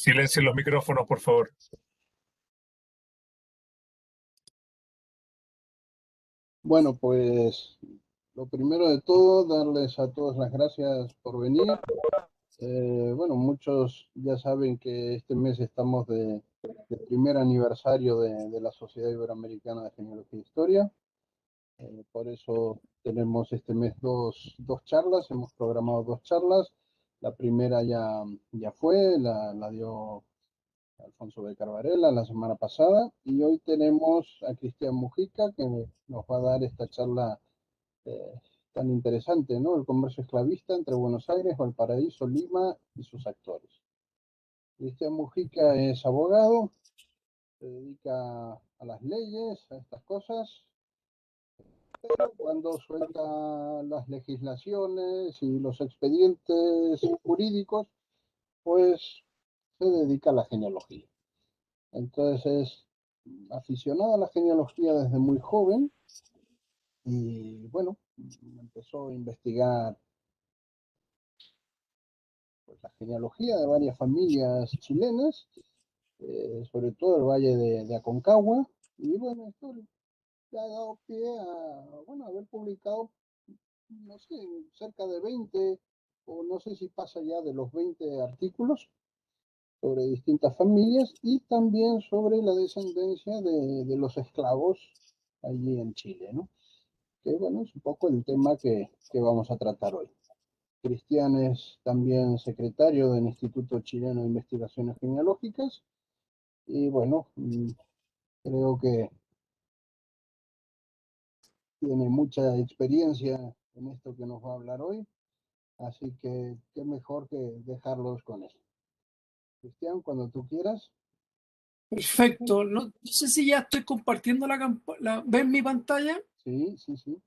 Silencio en los micrófonos, por favor. Bueno, pues lo primero de todo, darles a todos las gracias por venir. Bueno, muchos ya saben que este mes estamos de primer aniversario de la Sociedad Iberoamericana de Genealogía e Historia. Por eso tenemos este mes dos charlas, hemos programado dos charlas. La primera ya fue, la dio Alfonso B. Carvarela la semana pasada, y hoy tenemos a Cristian Mujica, que nos va a dar esta charla tan interesante, ¿no? El comercio esclavista entre Buenos Aires, Valparaíso, Lima y sus actores. Cristian Mujica es abogado, se dedica a las leyes, a estas cosas, pero cuando suelta las legislaciones y los expedientes jurídicos, pues se dedica a la genealogía. Entonces es aficionado a la genealogía desde muy joven y bueno, empezó a investigar pues, la genealogía de varias familias chilenas, sobre todo el valle de Aconcagua, y bueno, esto le ha dado pie a bueno, haber publicado, no sé, cerca de 20, o no sé si pasa ya de los 20 artículos sobre distintas familias y también sobre la descendencia de los esclavos allí en Chile, ¿no? Que bueno, es un poco el tema que vamos a tratar hoy. Cristian es también secretario del Instituto Chileno de Investigaciones Genealógicas y bueno, creo que tiene mucha experiencia en esto que nos va a hablar hoy, así que qué mejor que dejarlos con él. Cristian, cuando tú quieras. Perfecto. No sé si ya estoy compartiendo ¿ven mi pantalla? Sí, sí, sí.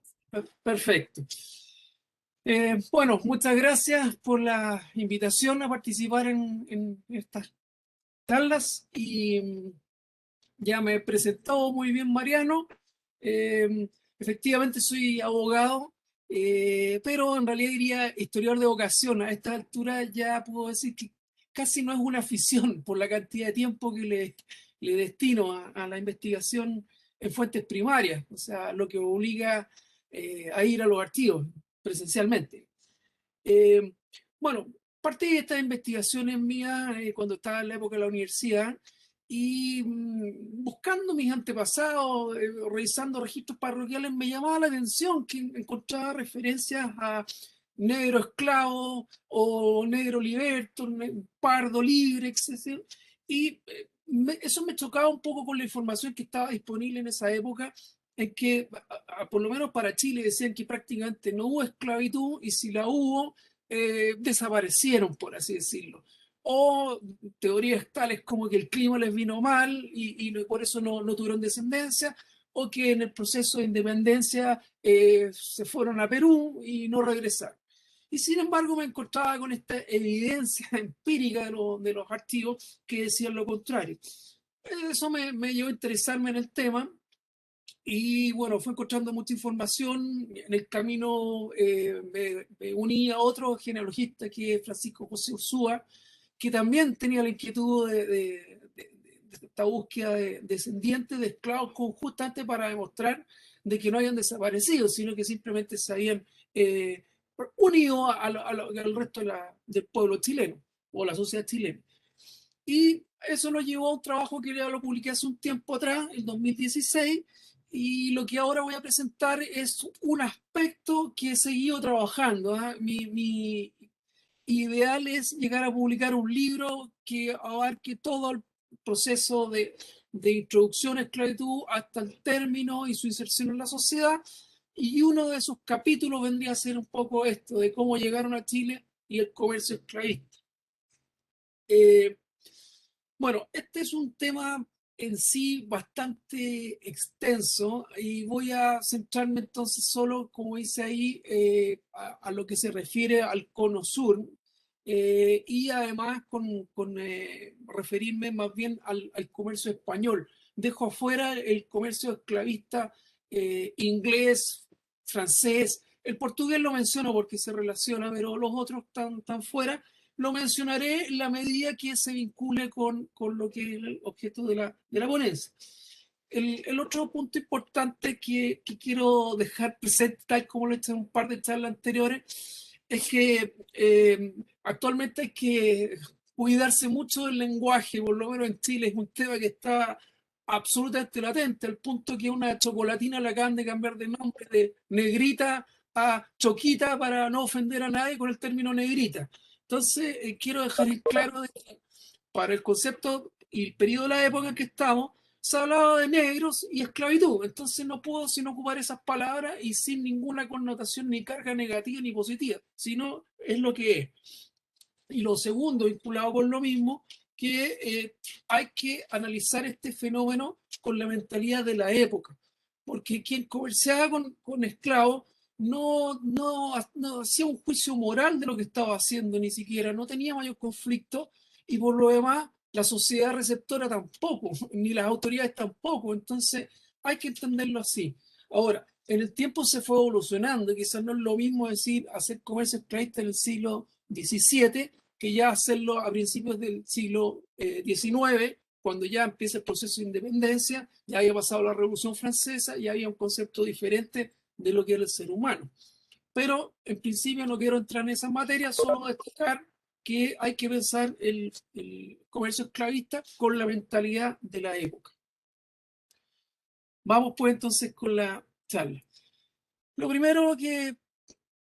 Perfecto. Bueno, muchas gracias por la invitación a participar en estas charlas y ya me he presentado muy bien Mariano. Efectivamente soy abogado, pero en realidad diría historiador de vocación. A esta altura ya puedo decir que casi no es una afición por la cantidad de tiempo que le destino a la investigación en fuentes primarias, o sea, lo que obliga a ir a los archivos presencialmente. Bueno, partí de estas investigaciones mías cuando estaba en la época de la universidad y buscando mis antepasados, revisando registros parroquiales, me llamaba la atención que encontraba referencias a negro esclavo o negro liberto, pardo libre, etc. Y eso me chocaba un poco con la información que estaba disponible en esa época, en que, por lo menos para Chile, decían que prácticamente no hubo esclavitud y si la hubo, desaparecieron, por así decirlo. O teorías tales como que el clima les vino mal y por eso no tuvieron descendencia, o que en el proceso de independencia se fueron a Perú y no regresaron. Y sin embargo me encontraba con esta evidencia empírica de los archivos que decían lo contrario. Eso me llevó a interesarme en el tema y bueno, fue encontrando mucha información. En el camino me uní a otro genealogista que es Francisco José Ursúa, que también tenía la inquietud de esta búsqueda de descendientes de esclavos justamente para demostrar de que no habían desaparecido, sino que simplemente se habían unido al resto del pueblo chileno o la sociedad chilena. Y eso nos llevó a un trabajo que ya lo publiqué hace un tiempo atrás, el 2016, y lo que ahora voy a presentar es un aspecto que he seguido trabajando. Mi ideal es llegar a publicar un libro que abarque todo el proceso de introducción a esclavitud hasta el término y su inserción en la sociedad, y uno de sus capítulos vendría a ser un poco esto, de cómo llegaron a Chile y el comercio esclavista. Bueno, este es un tema en sí bastante extenso y voy a centrarme entonces solo, como dice ahí, a lo que se refiere al cono sur y además con referirme más bien al comercio español. Dejo afuera el comercio esclavista inglés, francés, el portugués lo menciono porque se relaciona, pero los otros están fuera. lo mencionaré en la medida que se vincule con lo que es el objeto de la ponencia. El otro punto importante que quiero dejar presente, tal como lo he hecho en un par de charlas anteriores, es que actualmente hay que cuidarse mucho del lenguaje, por lo menos en Chile es un tema que está absolutamente latente, al punto que una chocolatina la acaban de cambiar de nombre de negrita a choquita para no ofender a nadie con el término negrita. Entonces, quiero dejar en claro de que para el concepto y el periodo de la época en que estamos, se ha hablado de negros y esclavitud. Entonces no puedo sino ocupar esas palabras y sin ninguna connotación ni carga negativa ni positiva, sino es lo que es. Y lo segundo, vinculado con lo mismo, que hay que analizar este fenómeno con la mentalidad de la época, porque quien comerciaba con esclavos no hacía un juicio moral de lo que estaba haciendo, ni siquiera, no tenía mayor conflicto, y por lo demás la sociedad receptora tampoco, ni las autoridades tampoco, entonces hay que entenderlo así. Ahora, en el tiempo se fue evolucionando, quizás no es lo mismo decir hacer comercio esclavista en el siglo XVII que ya hacerlo a principios del siglo XIX, cuando ya empieza el proceso de independencia, ya había pasado la Revolución Francesa, ya había un concepto diferente de lo que era el ser humano. Pero en principio no quiero entrar en esa materia, solo destacar que hay que pensar el comercio esclavista con la mentalidad de la época. Vamos pues entonces con la charla. Lo primero que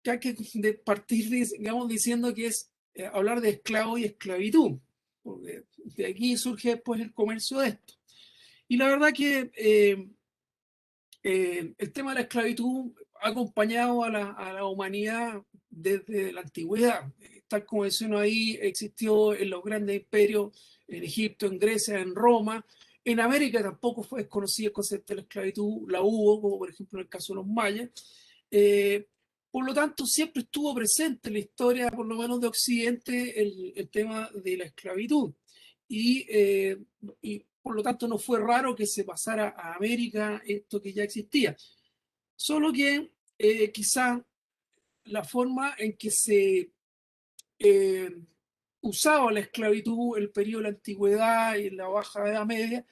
hay que partir, digamos, diciendo que es hablar de esclavo y esclavitud, porque de aquí surge después el comercio de esto. Y la verdad que el tema de la esclavitud ha acompañado a la humanidad desde la antigüedad. Tal como menciono ahí, existió en los grandes imperios, en Egipto, en Grecia, en Roma. En América tampoco fue desconocido el concepto de la esclavitud, la hubo, como por ejemplo en el caso de los mayas. Por lo tanto, siempre estuvo presente en la historia, por lo menos de Occidente, el tema de la esclavitud. Y por lo tanto no fue raro que se pasara a América esto que ya existía. Solo que quizá la forma en que se usaba la esclavitud en el periodo de la antigüedad y en la baja Edad Media,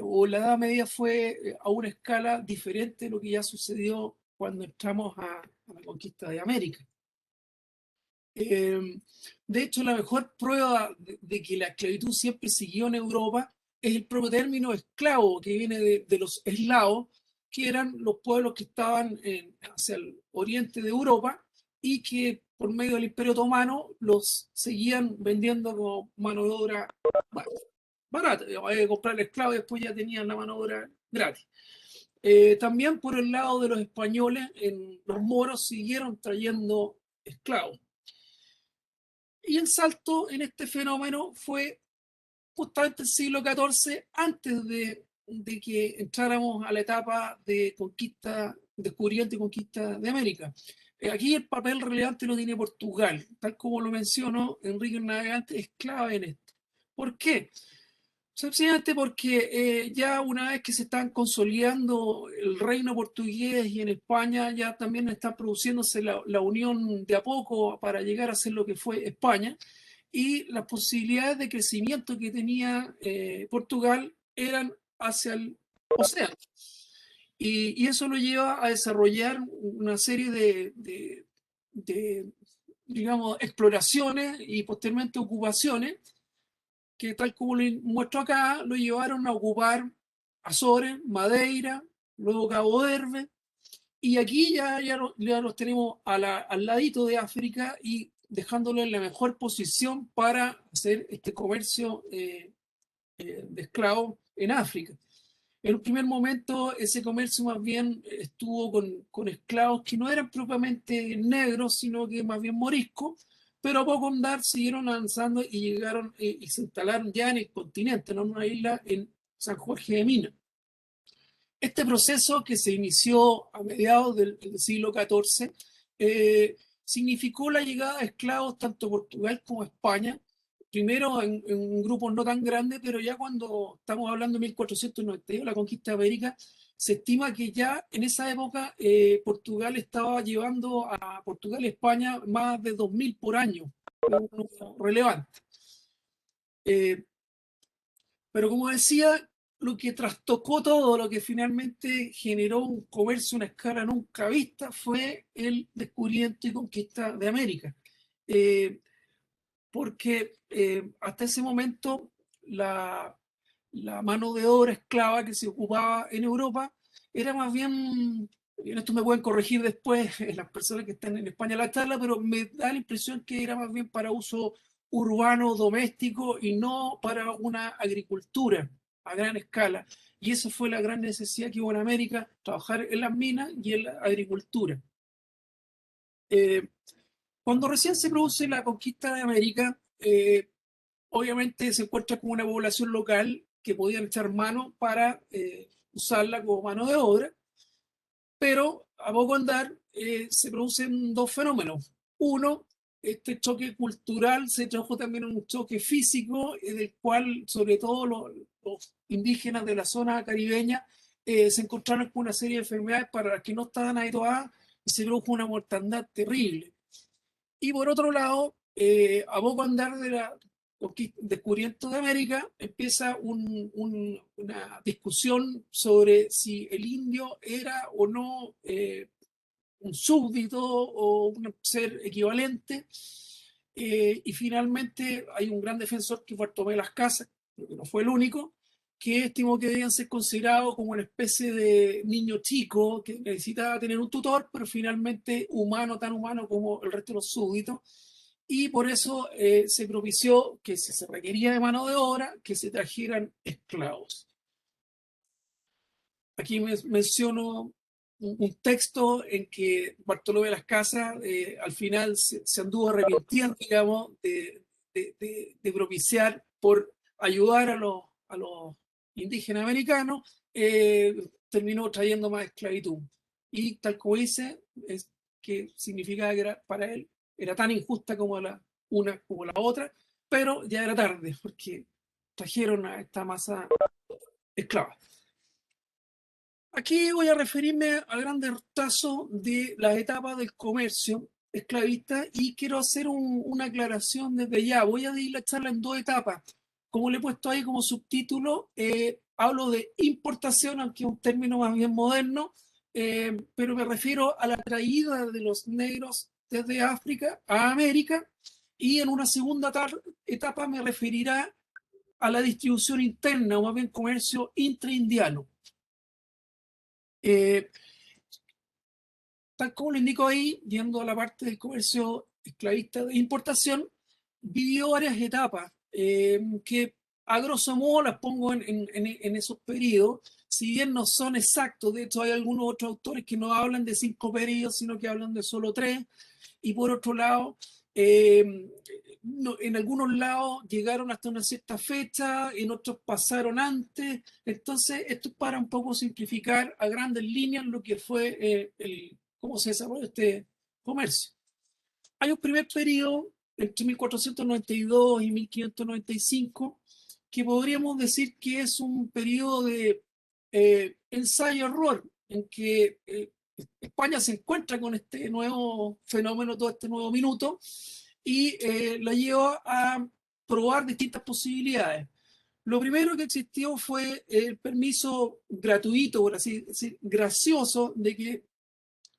o la Edad Media fue a una escala diferente de lo que ya sucedió cuando entramos a la conquista de América. De hecho, la mejor prueba de que la esclavitud siempre siguió en Europa es el propio término esclavo, que viene de los eslavos, que eran los pueblos que estaban hacia el oriente de Europa y que por medio del Imperio Otomano los seguían vendiendo como mano de obra barata. Había que comprar el esclavo y después ya tenían la mano de obra gratis. También por el lado de los españoles, los moros siguieron trayendo esclavos. Y el salto en este fenómeno fue justamente el siglo XIV, antes de que entráramos a la etapa de conquista, descubrimiento y conquista de América. Aquí el papel relevante lo tiene Portugal, tal como lo mencionó Enrique el Navegante, es clave en esto. ¿Por qué? Sencillamente porque ya una vez que se están consolidando el reino portugués y en España ya también está produciéndose la unión de a poco para llegar a ser lo que fue España, y las posibilidades de crecimiento que tenía Portugal eran hacia el océano. Y eso lo lleva a desarrollar una serie de, digamos, exploraciones y posteriormente ocupaciones que, tal como lo muestro acá, lo llevaron a ocupar Azores, Madeira, luego Cabo Verde, y aquí ya los tenemos al ladito de África y dejándolo en la mejor posición para hacer este comercio de esclavos en África. En un primer momento ese comercio más bien estuvo con esclavos que no eran propiamente negros, sino que más bien moriscos, pero a poco andar siguieron avanzando y llegaron y se instalaron ya en el continente, no en una isla en San Jorge de Minas. Este proceso, que se inició a mediados del siglo XIV, significó la llegada de esclavos tanto a Portugal como a España, primero en grupos no tan grandes, pero ya cuando estamos hablando de 1492, la conquista de América, se estima que ya en esa época Portugal estaba llevando a Portugal y España más de 2.000 por año uno relevante. Pero como decía, lo que trastocó todo, lo que finalmente generó un comercio a una escala nunca vista, fue el descubrimiento y conquista de América. Porque hasta ese momento la mano de obra esclava que se ocupaba en Europa era más bien, en esto me pueden corregir después las personas que están en España la charla, pero me da la impresión que era más bien para uso urbano, doméstico y no para una agricultura a gran escala. Y esa fue la gran necesidad que hubo en América, trabajar en las minas y en la agricultura. Cuando recién se produce la conquista de América, obviamente se encuentra con una población local que podían echar mano para usarla como mano de obra, pero a poco andar se producen dos fenómenos. Uno, este choque cultural se tradujo también en un choque físico, del cual sobre todo los indígenas de la zona caribeña se encontraron con una serie de enfermedades para las que no estaban habituadas y se produjo una mortandad terrible. Y por otro lado, a poco andar de la descubrimiento de América, empieza una discusión sobre si el indio era o no un súbdito o un ser equivalente. Y finalmente hay un gran defensor que fue Bartolomé de Las Casas, que no fue el único, que estimó que debían ser considerados como una especie de niño chico que necesitaba tener un tutor, pero finalmente humano, tan humano como el resto de los súbditos. Y por eso se propició que si se requería de mano de obra, que se trajeran esclavos. Aquí menciono un texto en que Bartolomé de Las Casas al final se anduvo arrepintiendo, digamos, de propiciar por ayudar a los indígenas americanos, terminó trayendo más esclavitud. Y tal como dice, es que significaba que era, para él era tan injusta como la una como la otra, pero ya era tarde, porque trajeron a esta masa esclava. Aquí voy a referirme al gran retazo de las etapas del comercio esclavista y quiero hacer una aclaración desde ya. Voy a dividir la charla en dos etapas. Como le he puesto ahí como subtítulo, hablo de importación, aunque es un término más bien moderno, pero me refiero a la traída de los negros desde África a América, y en una segunda etapa me referirá a la distribución interna, o más bien comercio intraindiano. Tal como lo indico ahí, yendo a la parte del comercio esclavista de importación, vivió varias etapas que a grosso modo las pongo en esos periodos, si bien no son exactos. De hecho hay algunos otros autores que no hablan de 5 periodos, sino que hablan de solo 3. Y por otro lado, en algunos lados llegaron hasta una cierta fecha, en otros pasaron antes. Entonces, esto es para un poco simplificar a grandes líneas lo que fue cómo se desarrolló este comercio. Hay un primer periodo entre 1492 y 1595 que podríamos decir que es un periodo de ensayo-error, en que España se encuentra con este nuevo fenómeno, todo este nuevo minuto, y la lleva a probar distintas posibilidades. Lo primero que existió fue el permiso gratuito, por así decir, gracioso, de que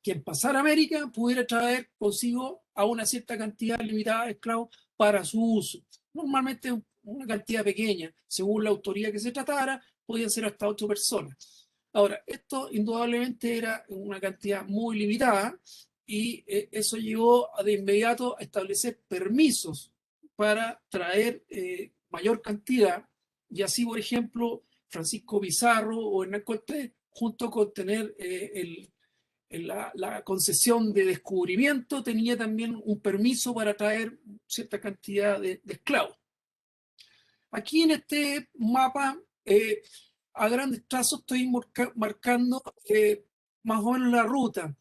quien pasara a América pudiera traer consigo a una cierta cantidad limitada de esclavos para su uso. Normalmente una cantidad pequeña, según la autoría que se tratara, podían ser hasta 8 personas. Ahora, esto indudablemente era una cantidad muy limitada, y eso llevó de inmediato a establecer permisos para traer mayor cantidad, y así, por ejemplo, Francisco Pizarro o Hernán Cortés, junto con tener la concesión de descubrimiento, tenía también un permiso para traer cierta cantidad de esclavos. Aquí en este mapa, a grandes trazos, estoy marcando más o menos la ruta.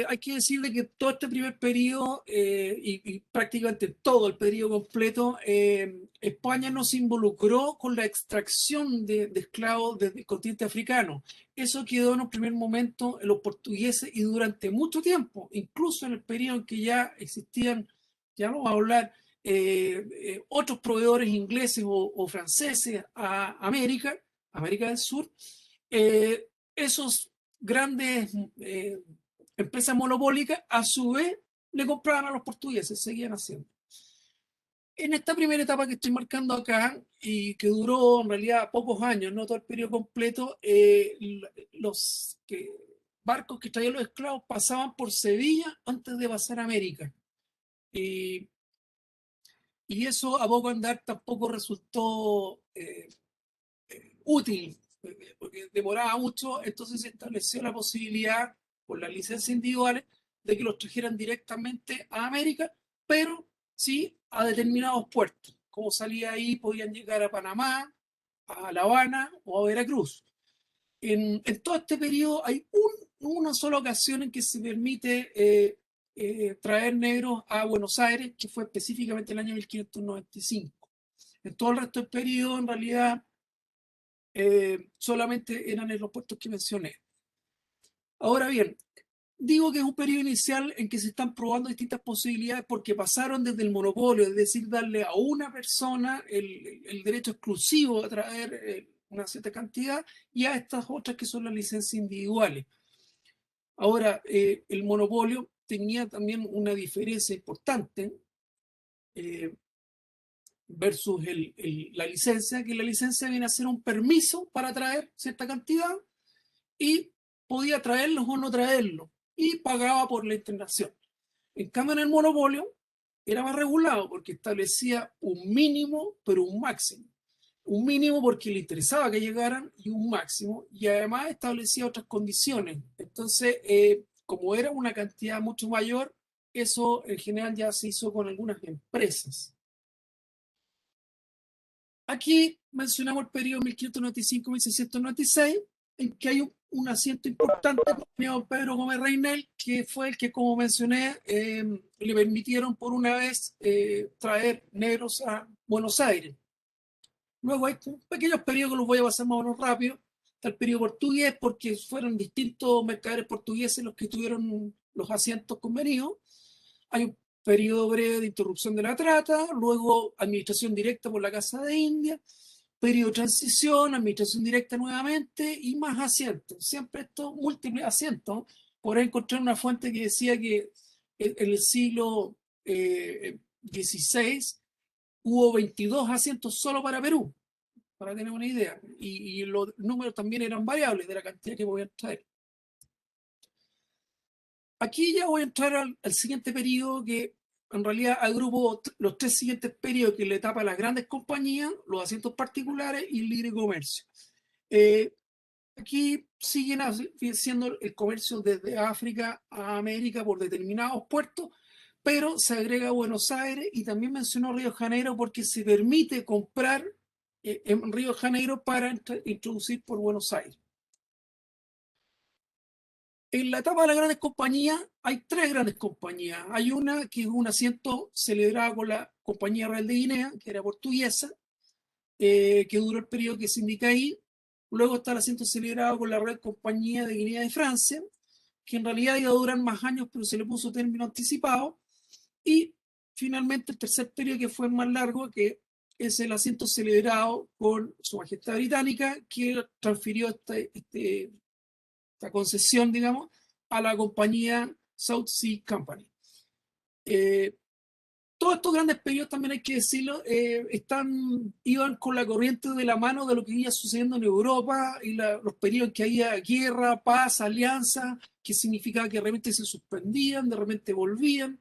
Hay que decirle que todo este primer periodo y prácticamente todo el periodo completo, España no se involucró con la extracción de esclavos desde el continente africano. Eso quedó en un primer momento en los portugueses, y durante mucho tiempo, incluso en el periodo en que ya existían ya no vamos a hablar, otros proveedores ingleses o franceses a América del Sur, esos grandes empresas monopólicas a su vez le compraban a los portugueses, seguían haciendo. En esta primera etapa que estoy marcando acá, y que duró en realidad pocos años, no todo el periodo completo, los barcos que traían los esclavos pasaban por Sevilla antes de pasar a América. Y eso a poco andar tampoco resultó útil, porque demoraba mucho, entonces se estableció la posibilidad, por las licencias individuales, de que los trajeran directamente a América, pero sí a determinados puertos. Como salía ahí, podían llegar a Panamá, a La Habana o a Veracruz. En todo este periodo hay una sola ocasión en que se permite traer negros a Buenos Aires, que fue específicamente el año 1595. En todo el resto del periodo, en realidad, solamente eran en los puertos que mencioné. Ahora bien, digo que es un periodo inicial en que se están probando distintas posibilidades porque pasaron desde el monopolio, es decir, darle a una persona el derecho exclusivo a traer una cierta cantidad, y a estas otras que son las licencias individuales. Ahora, el monopolio tenía también una diferencia importante versus la licencia, que la licencia viene a ser un permiso para traer cierta cantidad y podía traerlos o no traerlos y pagaba por la internación. En cambio, en el monopolio era más regulado porque establecía un mínimo, pero un máximo. Un mínimo porque le interesaba que llegaran y un máximo, y además establecía otras condiciones. Entonces, como era una cantidad mucho mayor, eso en general ya se hizo con algunas empresas. Aquí mencionamos el periodo 1595-1696, en que hay un asiento importante con Pedro Gómez Reynel, que fue el que, como mencioné, le permitieron por una vez traer negros a Buenos Aires. Luego hay pequeños periodos que los voy a pasar más o menos rápido. Está el periodo portugués, porque fueron distintos mercaderes portugueses los que tuvieron los asientos convenidos. Hay un periodo breve de interrupción de la trata, luego administración directa por la Casa de India, periodo de transición, administración directa nuevamente y más asientos. Siempre estos múltiples asientos. Por ahí encontré una fuente que decía que en el siglo XVI hubo 22 asientos solo para Perú, para tener una idea. Y los números también eran variables de la cantidad que voy a traer. Aquí ya voy a entrar al siguiente periodo, que en realidad agrupo los tres siguientes periodos, que le etapa a las grandes compañías, los asientos particulares y el libre comercio. Aquí siguen siendo el comercio desde África a América por determinados puertos, pero se agrega Buenos Aires, y también mencionó Río de Janeiro porque se permite comprar en Río de Janeiro para introducir por Buenos Aires. En la etapa de las grandes compañías hay tres grandes compañías. Hay una que es un asiento celebrado con la Compañía Real de Guinea, que era portuguesa, que duró el periodo que se indica ahí. Luego está el asiento celebrado con la Real Compañía de Guinea de Francia, que en realidad iba a durar más años, pero se le puso término anticipado. Y finalmente el tercer periodo, que fue el más largo, que es el asiento celebrado con Su Majestad Británica, que transfirió esta concesión, digamos, a la compañía South Sea Company. Todos estos grandes periodos, también hay que decirlo, iban con la corriente de la mano de lo que iba sucediendo en Europa, y los periodos en que había guerra, paz, alianza, que significaba que de repente se suspendían, de repente volvían.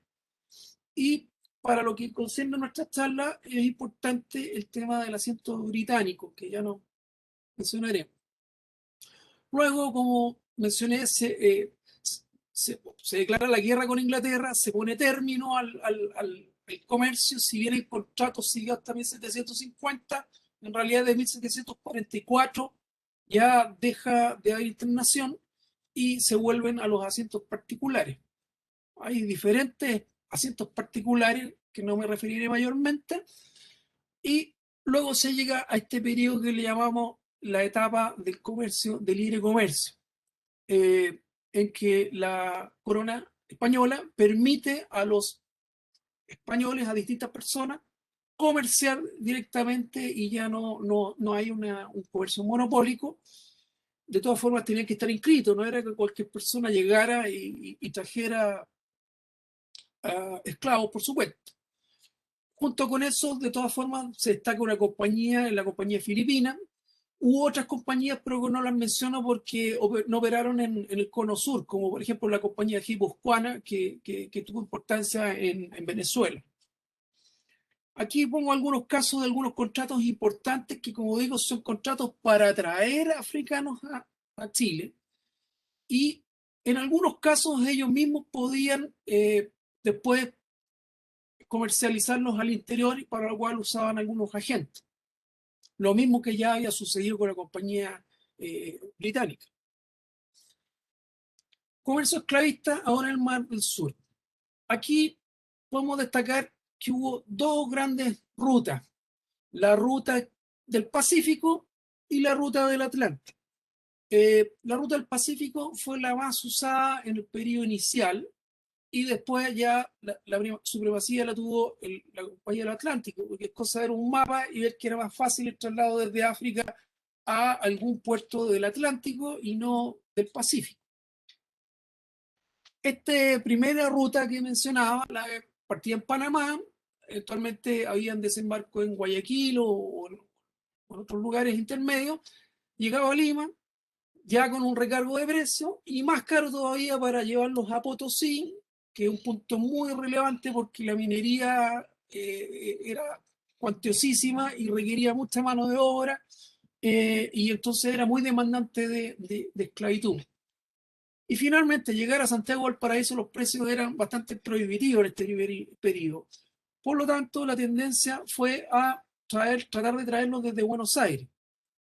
Y para lo que concierne a nuestra charla, es importante el tema del asiento británico, que ya no mencionaré. Luego, como mencioné, se declara la guerra con Inglaterra, se pone término al comercio. Si bien el contrato siguió hasta 1750, en realidad de 1744 ya deja de haber internación y se vuelven a los asientos particulares. Hay diferentes asientos particulares que no me referiré mayormente, y luego se llega a este periodo que le llamamos la etapa del comercio, del libre comercio, en que la corona española permite a los españoles a distintas personas, comerciar directamente y ya no hay un comercio monopólico. De todas formas tenían que estar inscritos, no era que cualquier persona llegara y trajera esclavos, por supuesto. Junto con eso, de todas formas, se destaca una compañía, la compañía filipina. Hubo otras compañías, pero no las menciono porque no operaron en el cono sur, como por ejemplo la compañía guipuzcoana, que tuvo importancia en Venezuela. Aquí pongo algunos casos de algunos contratos importantes que, como digo, son contratos para atraer africanos a Chile. Y en algunos casos ellos mismos podían después comercializarlos al interior y para lo cual usaban algunos agentes. Lo mismo que ya había sucedido con la compañía británica. Comercio esclavista ahora en el Mar del Sur. Aquí podemos destacar que hubo dos grandes rutas, la ruta del Pacífico y la ruta del Atlántico. La ruta del Pacífico fue la más usada en el periodo inicial y después ya la supremacía la tuvo la compañía del Atlántico, porque es cosa de ver un mapa y ver que era más fácil el traslado desde África a algún puerto del Atlántico y no del Pacífico. Esta primera ruta que mencionaba, la partía en Panamá, eventualmente habían desembarco en Guayaquil o en otros lugares intermedios, llegaba a Lima, ya con un recargo de precio y más caro todavía para llevarlos a Potosí, que es un punto muy relevante porque la minería era cuantiosísima y requería mucha mano de obra y entonces era muy demandante de esclavitud. Y finalmente llegar a Santiago del Paraíso los precios eran bastante prohibitivos en este periodo. Por lo tanto, la tendencia fue a tratar de traerlos desde Buenos Aires.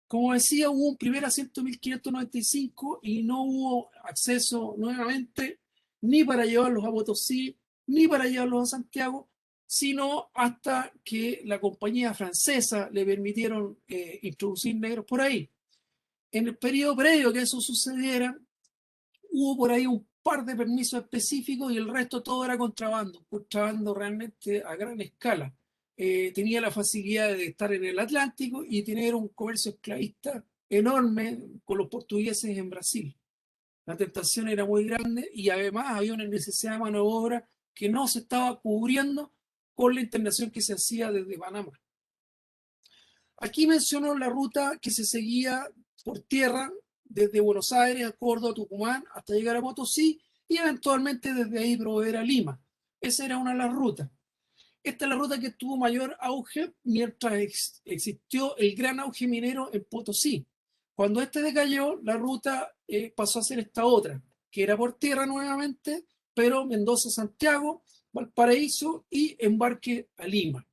Como decía, hubo un primer asiento en 1595 y no hubo acceso nuevamente ni para llevarlos a Potosí, ni para llevarlos a Santiago, sino hasta que la compañía francesa le permitieron introducir negros por ahí. En el periodo previo a que eso sucediera, hubo por ahí un par de permisos específicos y el resto todo era contrabando realmente a gran escala. Tenía la facilidad de estar en el Atlántico y tener un comercio esclavista enorme con los portugueses en Brasil. La tentación era muy grande y además había una necesidad de mano de obra que no se estaba cubriendo con la internación que se hacía desde Panamá. Aquí menciono la ruta que se seguía por tierra desde Buenos Aires a Córdoba, Tucumán, hasta llegar a Potosí y eventualmente desde ahí proveer a Lima. Esa era una de las rutas. Esta es la ruta que tuvo mayor auge mientras existió el gran auge minero en Potosí. Cuando este decayó, la ruta pasó a ser esta otra, que era por tierra nuevamente, pero Mendoza-Santiago, Valparaíso y embarque a Lima.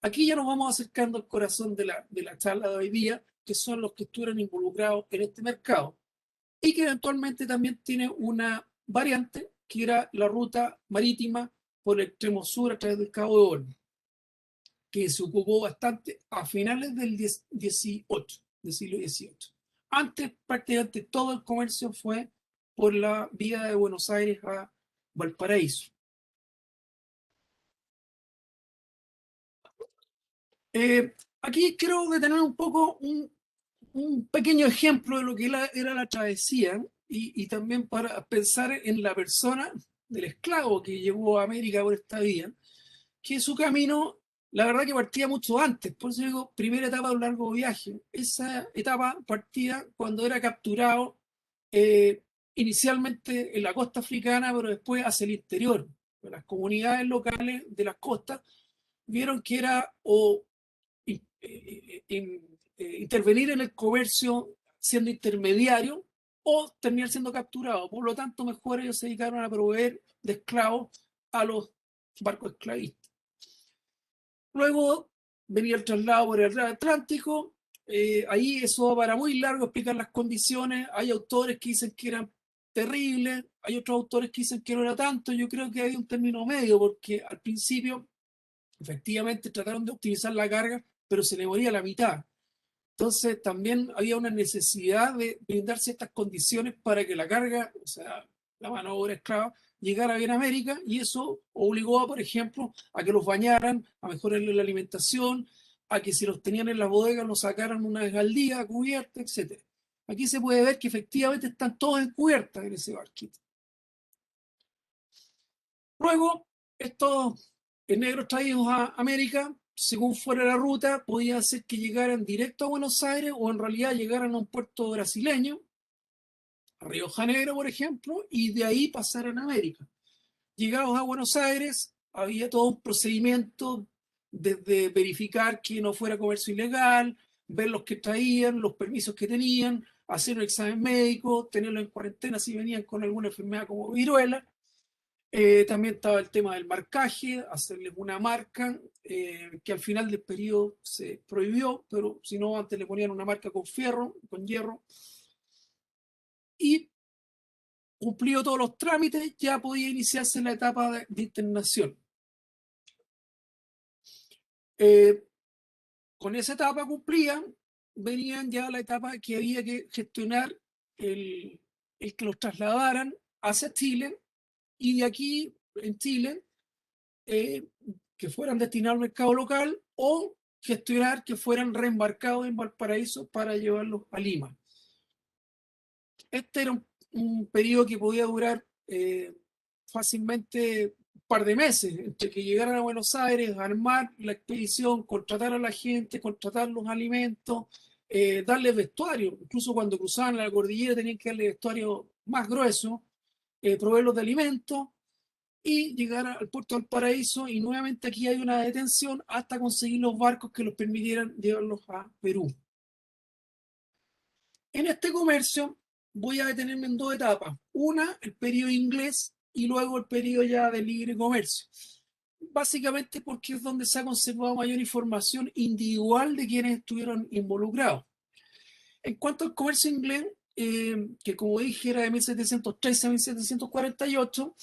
Aquí ya nos vamos acercando al corazón de la charla de hoy día, que son los que estuvieron involucrados en este mercado y que eventualmente también tiene una variante que era la ruta marítima por el extremo sur a través del Cabo de Hornos, que se ocupó bastante a finales del siglo XVIII. Antes prácticamente todo el comercio fue por la vía de Buenos Aires a Valparaíso. Aquí quiero detener un poco un pequeño ejemplo de lo que era la travesía y también para pensar en la persona del esclavo que llegó a América por esta vía, que su camino, la verdad que partía mucho antes, por eso digo, primera etapa de un largo viaje. Esa etapa partía cuando era capturado inicialmente en la costa africana, pero después hacia el interior. Las comunidades locales de las costas vieron que era o intervenir en el comercio siendo intermediario o terminar siendo capturado. Por lo tanto, mejor ellos se dedicaron a proveer de esclavos a los barcos esclavistas. Luego venía el traslado por el Atlántico. Ahí eso va para muy largo explicar las condiciones. Hay autores que dicen que eran terribles, hay otros autores que dicen que no era tanto. Yo creo que hay un término medio, porque al principio efectivamente trataron de optimizar la carga, pero se le moría la mitad. Entonces también había una necesidad de brindar ciertas condiciones para que la carga, o sea, la mano de obra esclava, llegar bien a América, y eso obligó, por ejemplo, a que los bañaran, a mejorarles la alimentación, a que si los tenían en las bodegas los sacaran una vez al día, cubierta, etc. Aquí se puede ver que efectivamente están todos en cubierta en ese barquito. Luego, estos negros traídos a América, según fuera la ruta, podía ser que llegaran directo a Buenos Aires o en realidad llegaran a un puerto brasileño, a Río Janeiro, por ejemplo, y de ahí pasaran a América. Llegados a Buenos Aires, había todo un procedimiento desde verificar que no fuera comercio ilegal, ver los que traían, los permisos que tenían, hacer un examen médico, tenerlos en cuarentena si venían con alguna enfermedad como viruela. También estaba el tema del marcaje, hacerles una marca, que al final del periodo se prohibió, pero si no, antes le ponían una marca con fierro, con hierro. Y cumplido todos los trámites, ya podía iniciarse la etapa de internación. Con esa etapa cumplida, venían ya la etapa que había que gestionar el que los trasladaran hacia Chile, y de aquí, en Chile, que fueran destinados al mercado local o gestionar que fueran reembarcados en Valparaíso para llevarlos a Lima. Este era un periodo que podía durar fácilmente un par de meses, entre que llegaran a Buenos Aires, armar la expedición, contratar a la gente, contratar los alimentos, darles vestuario. Incluso cuando cruzaban la cordillera tenían que darle vestuario más grueso, proveerlos de alimentos y llegar al puerto del Paraíso, y nuevamente aquí hay una detención hasta conseguir los barcos que los permitieran llevarlos a Perú. En este comercio voy a detenerme en dos etapas. Una, el periodo inglés, y luego el periodo ya de libre comercio. Básicamente porque es donde se ha conservado mayor información individual de quienes estuvieron involucrados. En cuanto al comercio inglés, que como dije era de 1713 a 1748,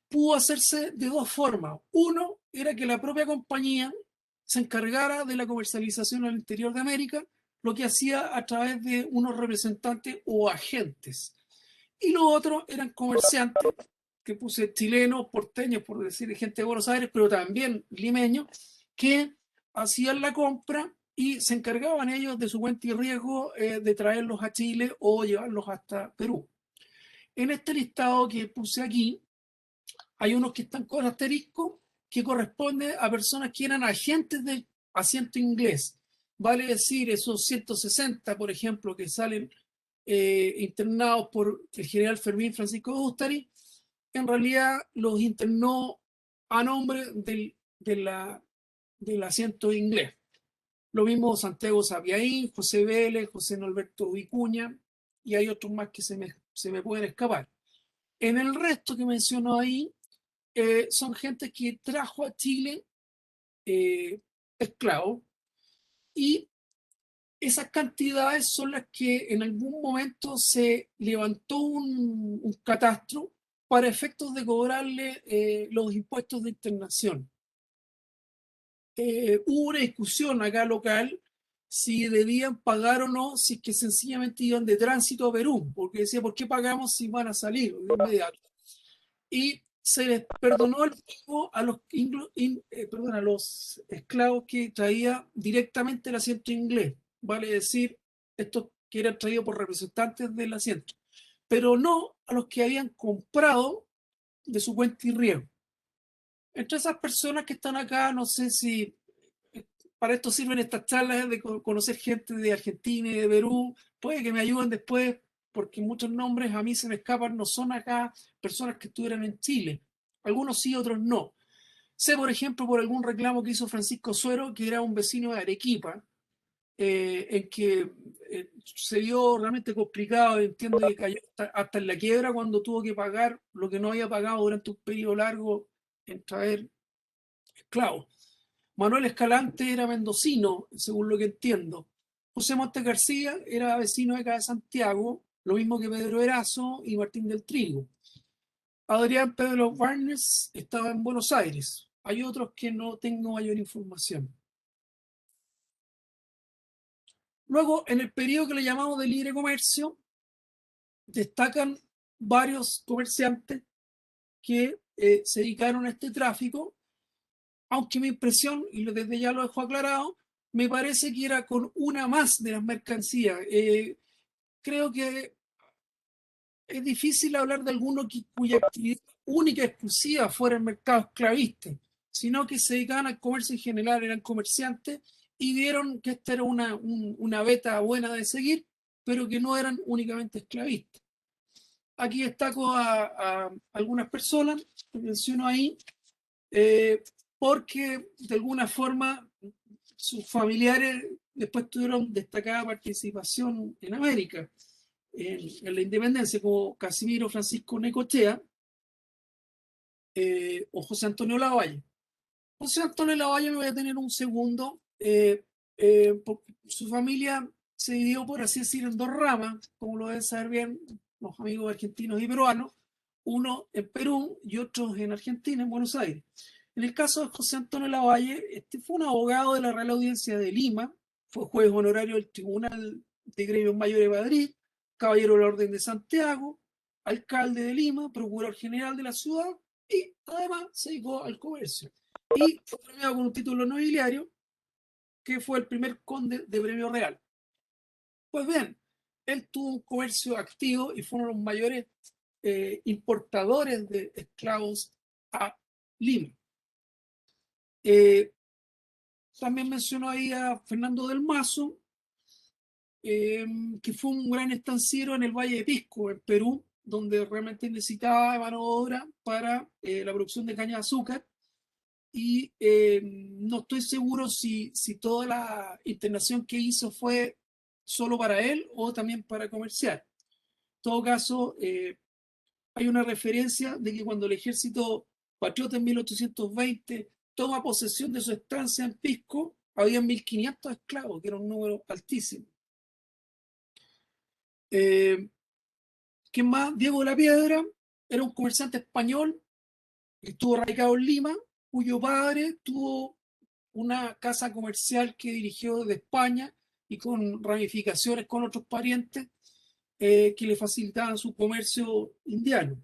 pudo hacerse de dos formas. Uno era que la propia compañía se encargara de la comercialización al interior de América, lo que hacía a través de unos representantes o agentes. Y los otros eran comerciantes, que puse chilenos, porteños, por decir gente de Buenos Aires, pero también limeños, que hacían la compra y se encargaban ellos de su cuenta y riesgo de traerlos a Chile o llevarlos hasta Perú. En este listado que puse aquí, hay unos que están con asterisco, que corresponde a personas que eran agentes del asiento inglés. Vale decir, esos 160, por ejemplo, que salen internados por el general Fermín Francisco de Ustari, en realidad los internó a nombre del asiento inglés. Lo mismo Santiago Sabiaín, José Vélez, José Norberto Vicuña, y hay otros más que se me pueden escapar. En el resto que menciono ahí, son gente que trajo a Chile esclavos, y esas cantidades son las que en algún momento se levantó un catastro para efectos de cobrarle los impuestos de internación. Hubo una discusión acá local si debían pagar o no, si es que sencillamente iban de tránsito a Perú, porque decía, ¿por qué pagamos si van a salir de inmediato? Y se les perdonó el pago a a los esclavos que traía directamente el asiento inglés, vale decir, estos que eran traídos por representantes del asiento, pero no a los que habían comprado de su cuenta y riesgo. Entre esas personas que están acá, no sé si para esto sirven estas charlas de conocer gente de Argentina y de Perú, puede que me ayuden después, porque muchos nombres a mí se me escapan, no son acá personas que estuvieran en Chile. Algunos sí, otros no. Sé, por ejemplo, por algún reclamo que hizo Francisco Suero, que era un vecino de Arequipa, en que se vio realmente complicado, entiendo que cayó hasta en la quiebra cuando tuvo que pagar lo que no había pagado durante un periodo largo en traer esclavos. Manuel Escalante era mendocino, según lo que entiendo. José Montes García era vecino de acá de Santiago, lo mismo que Pedro Erazo y Martín del Trigo. Adrián Pedro Barnes estaba en Buenos Aires. Hay otros que no tengo mayor información. Luego, en el periodo que le llamamos de libre comercio, destacan varios comerciantes que se dedicaron a este tráfico, aunque mi impresión, y desde ya lo dejo aclarado, me parece que era con una más de las mercancías. Creo que es difícil hablar de alguno cuya actividad única y exclusiva fuera el mercado esclavista, sino que se dedicaban al comercio en general, eran comerciantes y vieron que esta era una beta buena de seguir, pero que no eran únicamente esclavistas. Aquí destaco a algunas personas que menciono ahí, porque de alguna forma sus familiares después tuvieron destacada participación en América, en la independencia, como Casimiro Francisco Necochea o José Antonio Lavalle. José Antonio Lavalle me voy a tener un segundo. Su familia se dividió, por así decir, en dos ramas, como lo deben saber bien los amigos argentinos y peruanos, uno en Perú y otro en Argentina, en Buenos Aires. En el caso de José Antonio Lavalle, este fue un abogado de la Real Audiencia de Lima, fue juez honorario del Tribunal de Gremios Mayores de Madrid, caballero de la Orden de Santiago, alcalde de Lima, procurador general de la ciudad y además se dedicó al comercio. Y fue premiado con un título nobiliario que fue el primer conde de Premio Real. Pues bien, él tuvo un comercio activo y fue uno de los mayores importadores de esclavos a Lima. También mencionó ahí a Fernando del Mazo, que fue un gran estanciero en el Valle de Pisco, en Perú, donde realmente necesitaba mano de obra para la producción de caña de azúcar. Y no estoy seguro si toda la internación que hizo fue solo para él o también para comerciar. En todo caso, hay una referencia de que cuando el ejército patriota en 1820 toma posesión de su estancia en Pisco, había 1.500 esclavos, que era un número altísimo. ¿Quién más? Diego de la Piedra era un comerciante español que estuvo radicado en Lima, cuyo padre tuvo una casa comercial que dirigió desde España y con ramificaciones con otros parientes que le facilitaban su comercio indiano.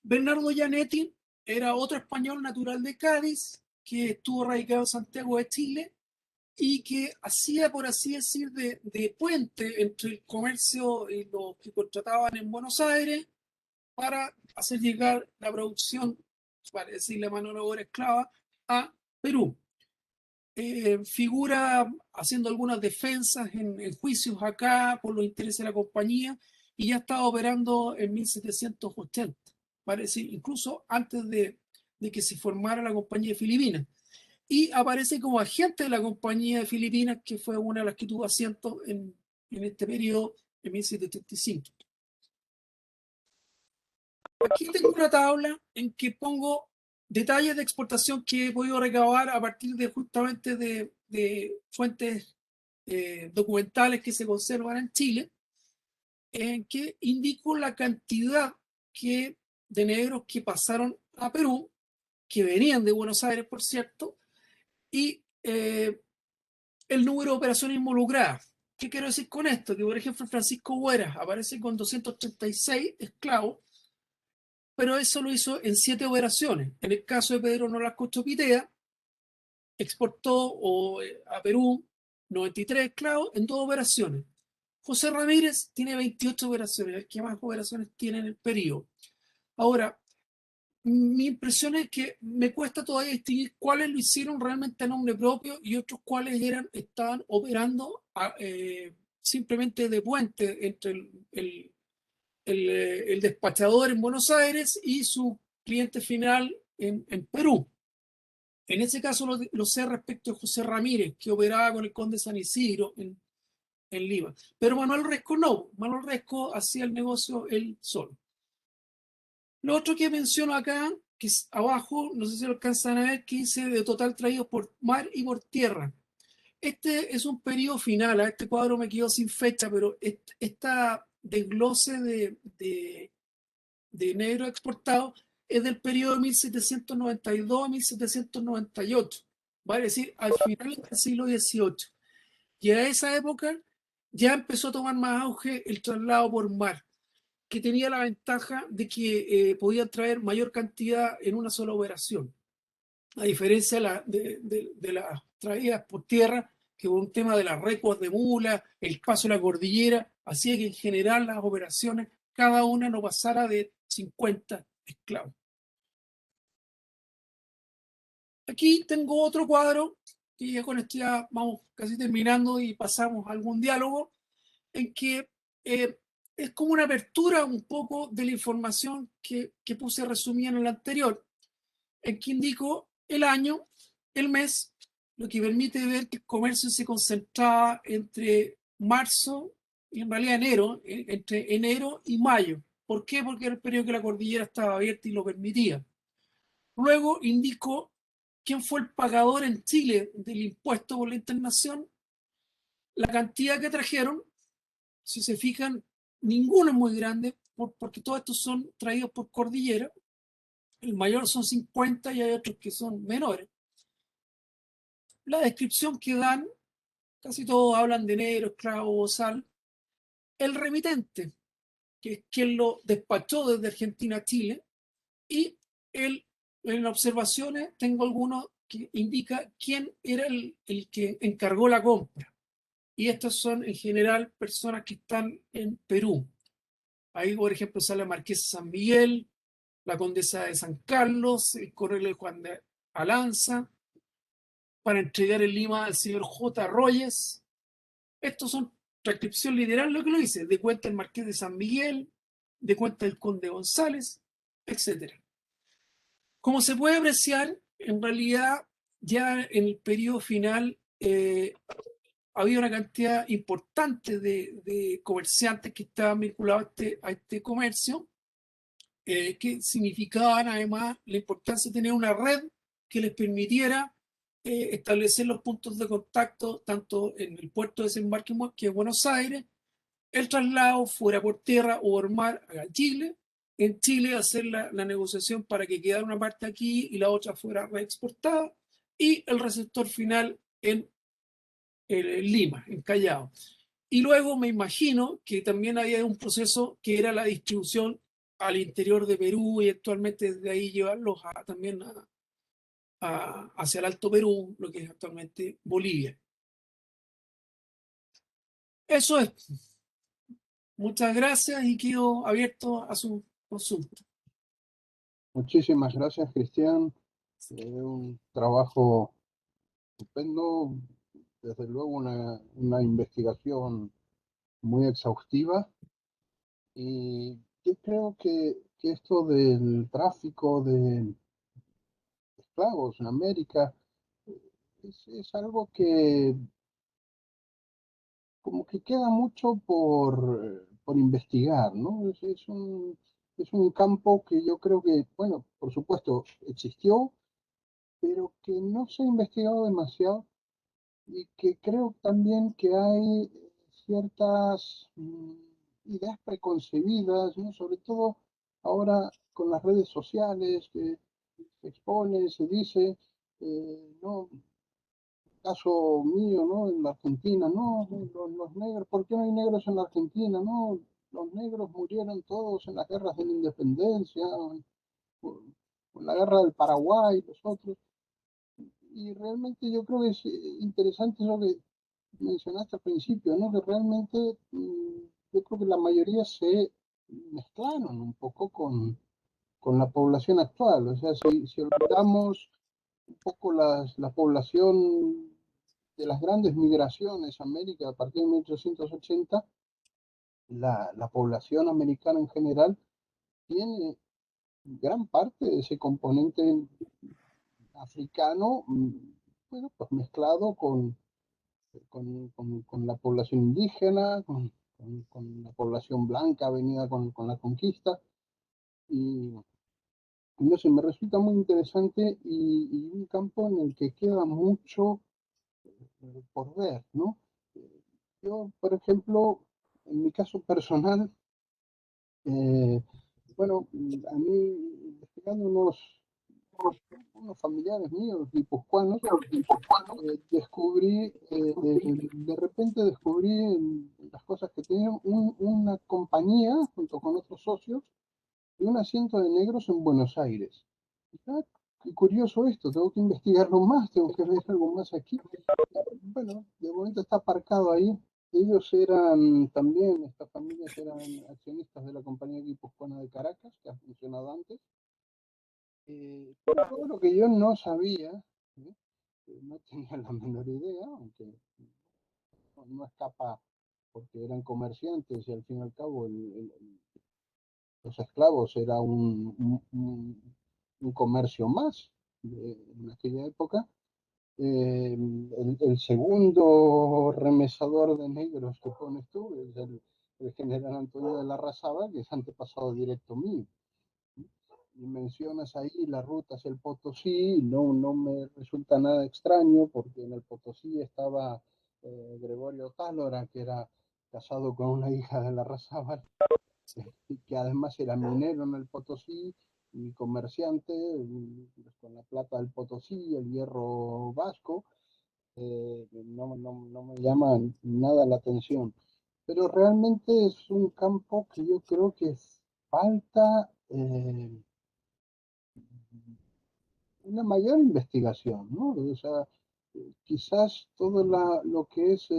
Bernardo Gianetti era otro español natural de Cádiz que estuvo radicado en Santiago de Chile y que hacía, por así decir, de puente entre el comercio y los que contrataban en Buenos Aires para hacer llegar la producción, para decirle mano de obra esclava, a Perú. Figura haciendo algunas defensas en juicios acá por los intereses de la compañía y ya estaba operando en 1780, parece, incluso antes de que se formara la compañía de Filipinas. Y aparece como agente de la compañía de Filipinas, que fue una de las que tuvo asiento en este periodo, en 1785. Aquí tengo una tabla en que pongo detalles de exportación que he podido recabar a partir de justamente de fuentes documentales que se conservan en Chile, en que indico la cantidad de negros que pasaron a Perú, que venían de Buenos Aires, por cierto, y el número de operaciones involucradas. ¿Qué quiero decir con esto? Que, por ejemplo, Francisco Hueras aparece con 236 esclavos, pero eso lo hizo en 7 operaciones. En el caso de Pedro Nolasco Chopitea, exportó a Perú 93 esclavos en 2 operaciones. José Ramírez tiene 28 operaciones, el que más operaciones tiene en el periodo. Ahora, mi impresión es que me cuesta todavía distinguir cuáles lo hicieron realmente a nombre propio y otros cuáles estaban operando simplemente de puente entre el despachador en Buenos Aires y su cliente final en Perú. En ese caso lo sé respecto de José Ramírez, que operaba con el conde San Isidro en Lima. Pero Manuel Resco no. Manuel Resco hacía el negocio él solo. Lo otro que menciono acá, que es abajo, no sé si lo alcanzan a ver, que dice de total traído por mar y por tierra. Este es un periodo final, a este cuadro me quedo sin fecha, pero esta desglose de negro exportado es del periodo de 1792 a 1798, vale decir, al final del siglo XVIII. Y a esa época ya empezó a tomar más auge el traslado por mar. que tenía la ventaja de que podían traer mayor cantidad en una sola operación, a diferencia de las traídas por tierra, que por un tema de las recuas de mula, el paso de la cordillera, hacía que en general las operaciones, cada una no pasara de 50 esclavos. Aquí tengo otro cuadro, y ya con esto ya vamos casi terminando y pasamos a algún diálogo, en que es como una apertura un poco de la información que puse resumida en el anterior, en que indico el año, el mes, lo que permite ver que el comercio se concentraba entre marzo y en realidad enero, entre enero y mayo. ¿Por qué? Porque era el periodo que la cordillera estaba abierta y lo permitía. Luego indico quién fue el pagador en Chile del impuesto por la internación, la cantidad que trajeron. Si se fijan, ninguno es muy grande porque todos estos son traídos por cordillera. El mayor son 50 y hay otros que son menores. La descripción que dan, casi todos hablan de negro, esclavo, sal. El remitente, que es quien lo despachó desde Argentina a Chile, y en observaciones tengo algunos que indica quién era el que encargó la compra. Y estas son en general personas que están en Perú. Ahí, por ejemplo, sale la Marquesa San Miguel, la Condesa de San Carlos, el coronel Juan de Alanza, para entregar en Lima al señor J. Royes. Estos son transcripción literal lo que lo dice, de cuenta el Marqués de San Miguel, de cuenta el Conde González, etc. Como se puede apreciar, en realidad ya en el periodo final había una cantidad importante de comerciantes que estaban vinculados a este comercio, que significaban además la importancia de tener una red que les permitiera establecer los puntos de contacto tanto en el puerto de desembarque que es Buenos Aires, el traslado fuera por tierra o por mar a Chile, en Chile hacer la negociación para que quedara una parte aquí y la otra fuera reexportada, y el receptor final en Lima, en Callao. Y luego me imagino que también había un proceso que era la distribución al interior de Perú y actualmente desde ahí llevarlos también hacia el Alto Perú, lo que es actualmente Bolivia. Eso es. Muchas gracias y quedo abierto a su consulta. Muchísimas gracias, Cristian. Un trabajo estupendo, desde luego una investigación muy exhaustiva. Y yo creo que esto del tráfico de esclavos en América es algo que como que queda mucho por investigar, ¿no? Es un campo que yo creo que, bueno, por supuesto, existió, pero que no se ha investigado demasiado y que creo también que hay ciertas ideas preconcebidas, ¿no? Sobre todo ahora con las redes sociales que se expone, se dice, no, caso mío, ¿no? En la Argentina, no, los negros, ¿por qué no hay negros en la Argentina? No, los negros murieron todos en las guerras de la independencia, en la guerra del Paraguay, los otros. Y realmente yo creo que es interesante eso que mencionaste al principio, ¿no? Que realmente yo creo que la mayoría se mezclaron un poco con la población actual. O sea, si olvidamos un poco la población de las grandes migraciones a América a partir de 1880, la población americana en general tiene gran parte de ese componente africano, bueno, pues mezclado con la población indígena, con la población blanca venida con la conquista. Y no sé, me resulta muy interesante y un campo en el que queda mucho por ver, ¿no? Yo, por ejemplo, en mi caso personal, bueno, a mí, investigando unos familiares míos guipuzcoanos, descubrí, de repente descubrí en las cosas pasa es que tienen una compañía junto con otros socios y un asiento de negros en Buenos Aires. Ah, qué curioso esto, tengo que investigarlo más, tengo que ver algo más aquí. Bueno, de momento está aparcado ahí. Ellos eran también, estas familias eran accionistas de la compañía guipuzcoana de Caracas, que ha funcionado antes. Pero todo lo que yo no sabía, ¿eh? No tenía la menor idea, aunque no escapa porque eran comerciantes y al fin y al cabo los esclavos era un comercio más en aquella época. El segundo remesador de negros que pones tú es el general Antonio de Larrazábal, que es antepasado directo mío. Y mencionas ahí la ruta hacia el Potosí, no me resulta nada extraño porque en el Potosí estaba Gregorio Tálora, que era casado con una hija de Larrazábal, y que además era minero en el Potosí y comerciante con la plata del Potosí, el hierro vasco. No me llama nada la atención. Pero realmente es un campo que yo creo que falta una mayor investigación, ¿no? O sea, quizás todo lo que es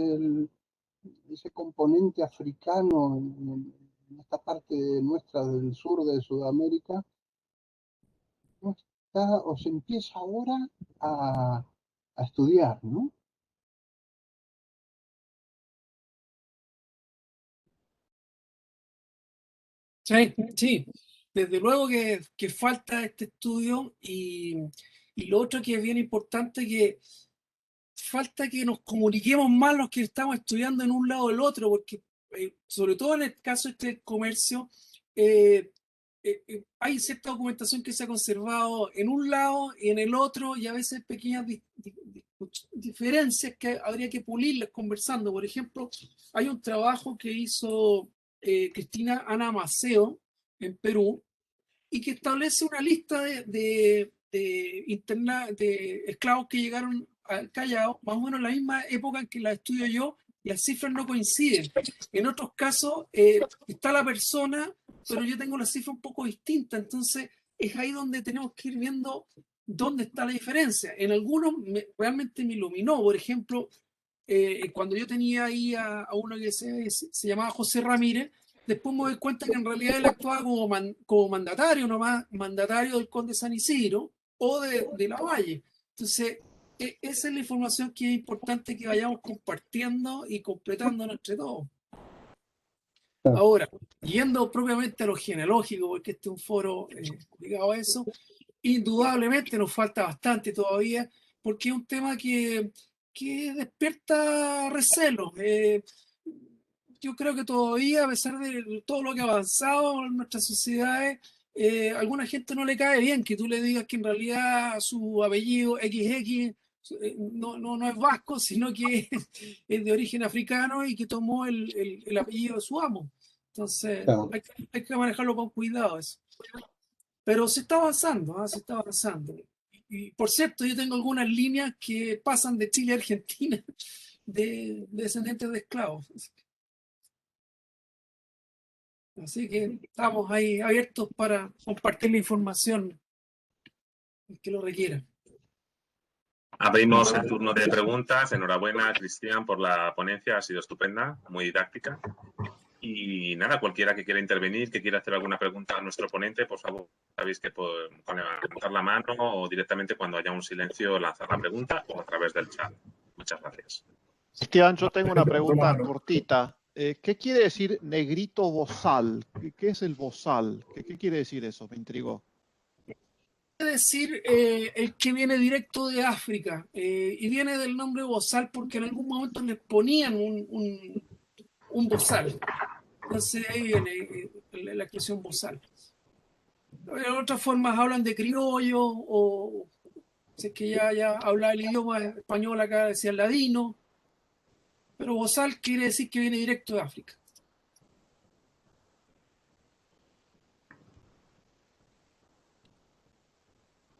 ese componente africano en esta parte nuestra del sur de Sudamérica no está o se empieza ahora a estudiar, ¿no? Sí, sí, desde luego que falta este estudio y lo otro que es bien importante que falta que nos comuniquemos más los que estamos estudiando en un lado o el otro, porque sobre todo en el caso de este comercio, eh, hay cierta documentación que se ha conservado en un lado y en el otro, y a veces pequeñas diferencias que habría que pulirlas conversando. Por ejemplo, hay un trabajo que hizo Cristina Ana Maceo en Perú, y que establece una lista de esclavos que llegaron al Callao, más o menos en la misma época en que la estudio yo, y las cifras no coinciden. En otros casos está la persona, pero yo tengo una cifra un poco distinta, entonces es ahí donde tenemos que ir viendo dónde está la diferencia. En algunos realmente me iluminó, por ejemplo, cuando yo tenía ahí a uno que se llamaba José Ramírez. Después me doy cuenta que en realidad él actuaba como mandatario, nomás mandatario del conde San Isidro o de la Valle. Entonces, esa es la información que es importante que vayamos compartiendo y completando entre todos. Claro. Ahora, yendo propiamente a lo genealógico, porque este es un foro ligado a eso, indudablemente nos falta bastante todavía, porque es un tema que despierta recelo. Yo creo que todavía, a pesar de todo lo que ha avanzado en nuestras sociedades, a alguna gente no le cae bien que tú le digas que en realidad su apellido XX no es vasco, sino que es de origen africano y que tomó el apellido de su amo. Entonces, Claro. hay que manejarlo con cuidado eso. Pero se está avanzando, ¿ah? Se está avanzando. Y por cierto, yo tengo algunas líneas que pasan de Chile a Argentina de descendientes de esclavos. Así que estamos ahí abiertos para compartir la información que lo requiera. Abrimos el turno de preguntas. Enhorabuena, Cristian, por la ponencia. Ha sido estupenda, muy didáctica. Y nada, cualquiera que quiera intervenir, que quiera hacer alguna pregunta a nuestro ponente, por favor, sabéis que con levantar la mano o directamente cuando haya un silencio lanzar la pregunta o a través del chat. Muchas gracias. Cristian, yo tengo una pregunta cortita. ¿Qué quiere decir negrito bozal? ¿Qué es el bozal? ¿Qué quiere decir eso? Me intrigó. Quiere decir el que viene directo de África y viene del nombre bozal porque en algún momento les ponían un bozal. Entonces ahí viene la expresión bozal. De otras formas hablan de criollo o si es que ya habla el idioma español, acá decía ladino, pero bozal quiere decir que viene directo de África.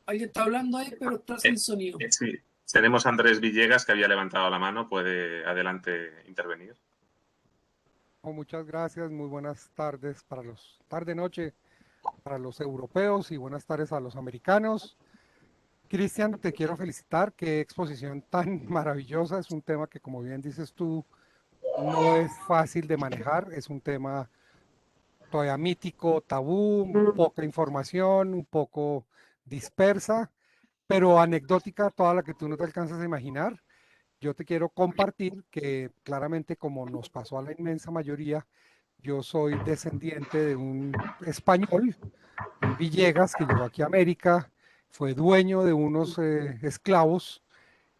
Alguien está hablando ahí, pero está sin sonido. Sí, tenemos a Andrés Villegas que había levantado la mano. Puede adelante intervenir. Muchas gracias, muy buenas tardes para los tarde-noche para los europeos y buenas tardes a los americanos. Cristian, te quiero felicitar, qué exposición tan maravillosa, es un tema que como bien dices tú, no es fácil de manejar, es un tema todavía mítico, tabú, poca información, un poco dispersa, pero anecdótica, toda la que tú no te alcanzas a imaginar. Yo te quiero compartir que claramente como nos pasó a la inmensa mayoría, yo soy descendiente de un español, un Villegas, que llegó aquí a América, fue dueño de unos esclavos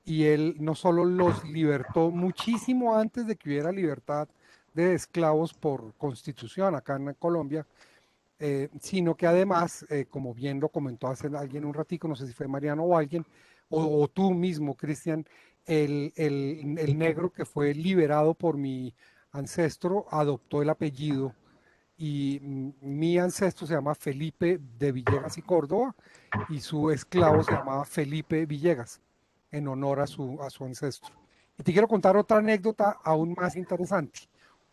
y él no solo los libertó muchísimo antes de que hubiera libertad de esclavos por constitución acá en Colombia, sino que además, como bien lo comentó hace alguien un ratico, no sé si fue Mariano o alguien, o tú mismo, Cristian, el negro que fue liberado por mi ancestro adoptó el apellido y mi ancestro se llama Felipe de Villegas y Córdoba y su esclavo se llamaba Felipe Villegas en honor a su ancestro. Y te quiero contar otra anécdota aún más interesante.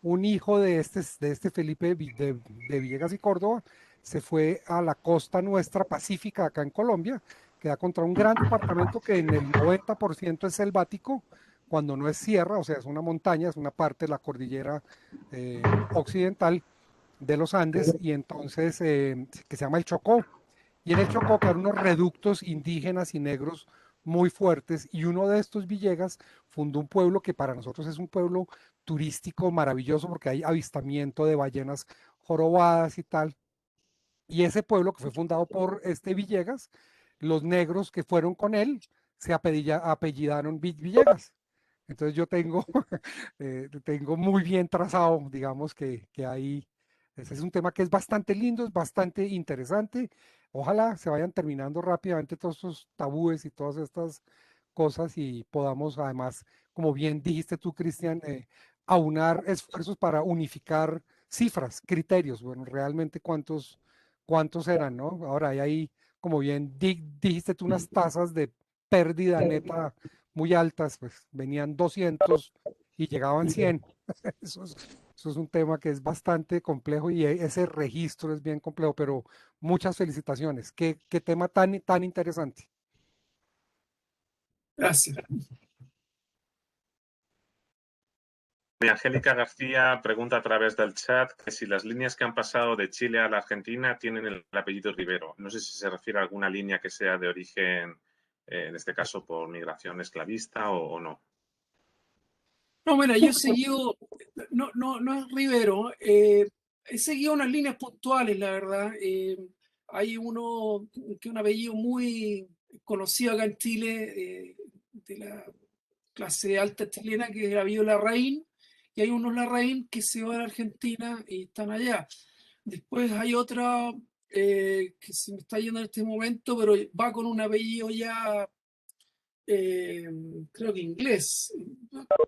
Un hijo de este Felipe de Villegas y Córdoba se fue a la costa nuestra pacífica acá en Colombia, que da contra un gran departamento que en el 90% es selvático, cuando no es sierra, o sea, es una montaña, es una parte de la cordillera occidental de los Andes, y entonces que se llama el Chocó. Y en el Chocó quedaron unos reductos indígenas y negros muy fuertes, y uno de estos Villegas fundó un pueblo que para nosotros es un pueblo turístico maravilloso porque hay avistamiento de ballenas jorobadas y tal. Y ese pueblo que fue fundado por este Villegas, los negros que fueron con él se apellidaron Villegas. Entonces yo tengo, tengo muy bien trazado, digamos que ahí, ese es un tema que es bastante lindo, es bastante interesante. Ojalá se vayan terminando rápidamente todos estos tabúes y todas estas cosas y podamos además, como bien dijiste tú, Cristian, aunar esfuerzos para unificar cifras, criterios, bueno, realmente cuántos eran, ¿no? Ahora hay ahí, como bien dijiste tú, unas tasas de pérdida neta muy altas, pues venían 200 y llegaban 100. Eso es un tema que es bastante complejo y ese registro es bien complejo, pero muchas felicitaciones. Qué tema tan interesante. Gracias. Angélica García pregunta a través del chat que si las líneas que han pasado de Chile a la Argentina tienen el apellido Rivero. No sé si se refiere a alguna línea que sea de origen, en este caso por migración esclavista o no. No, mira, yo he seguido, no es Rivero, he seguido unas líneas puntuales, la verdad. Hay uno que es un apellido muy conocido acá en Chile, de la clase alta chilena, que es Gabriel Larraín, y hay unos Larraín que se van a Argentina y están allá. Después hay otra que se me está yendo en este momento, pero va con un apellido ya, creo que inglés.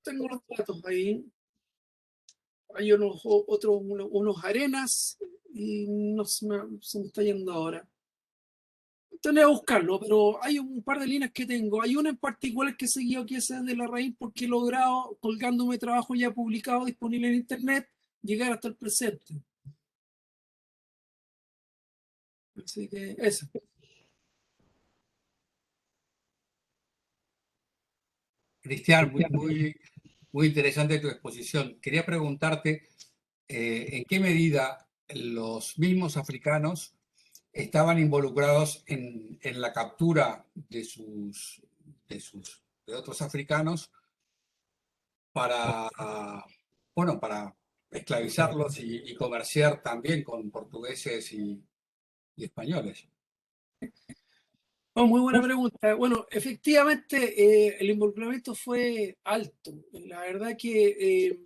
Tengo los datos ahí. Hay unos Arenas y no se me está yendo ahora. Tendré que buscarlo, pero hay un par de líneas que tengo. Hay una en particular que he seguido, que es de la raíz, porque he logrado, colgándome trabajo ya publicado, disponible en internet, llegar hasta el presente. Así que eso. Cristian, muy interesante tu exposición. Quería preguntarte en qué medida los mismos africanos estaban involucrados en la captura de otros africanos para, bueno, para esclavizarlos y comerciar también con portugueses y españoles. Oh, muy buena pregunta. Bueno, efectivamente, el involucramiento fue alto. La verdad que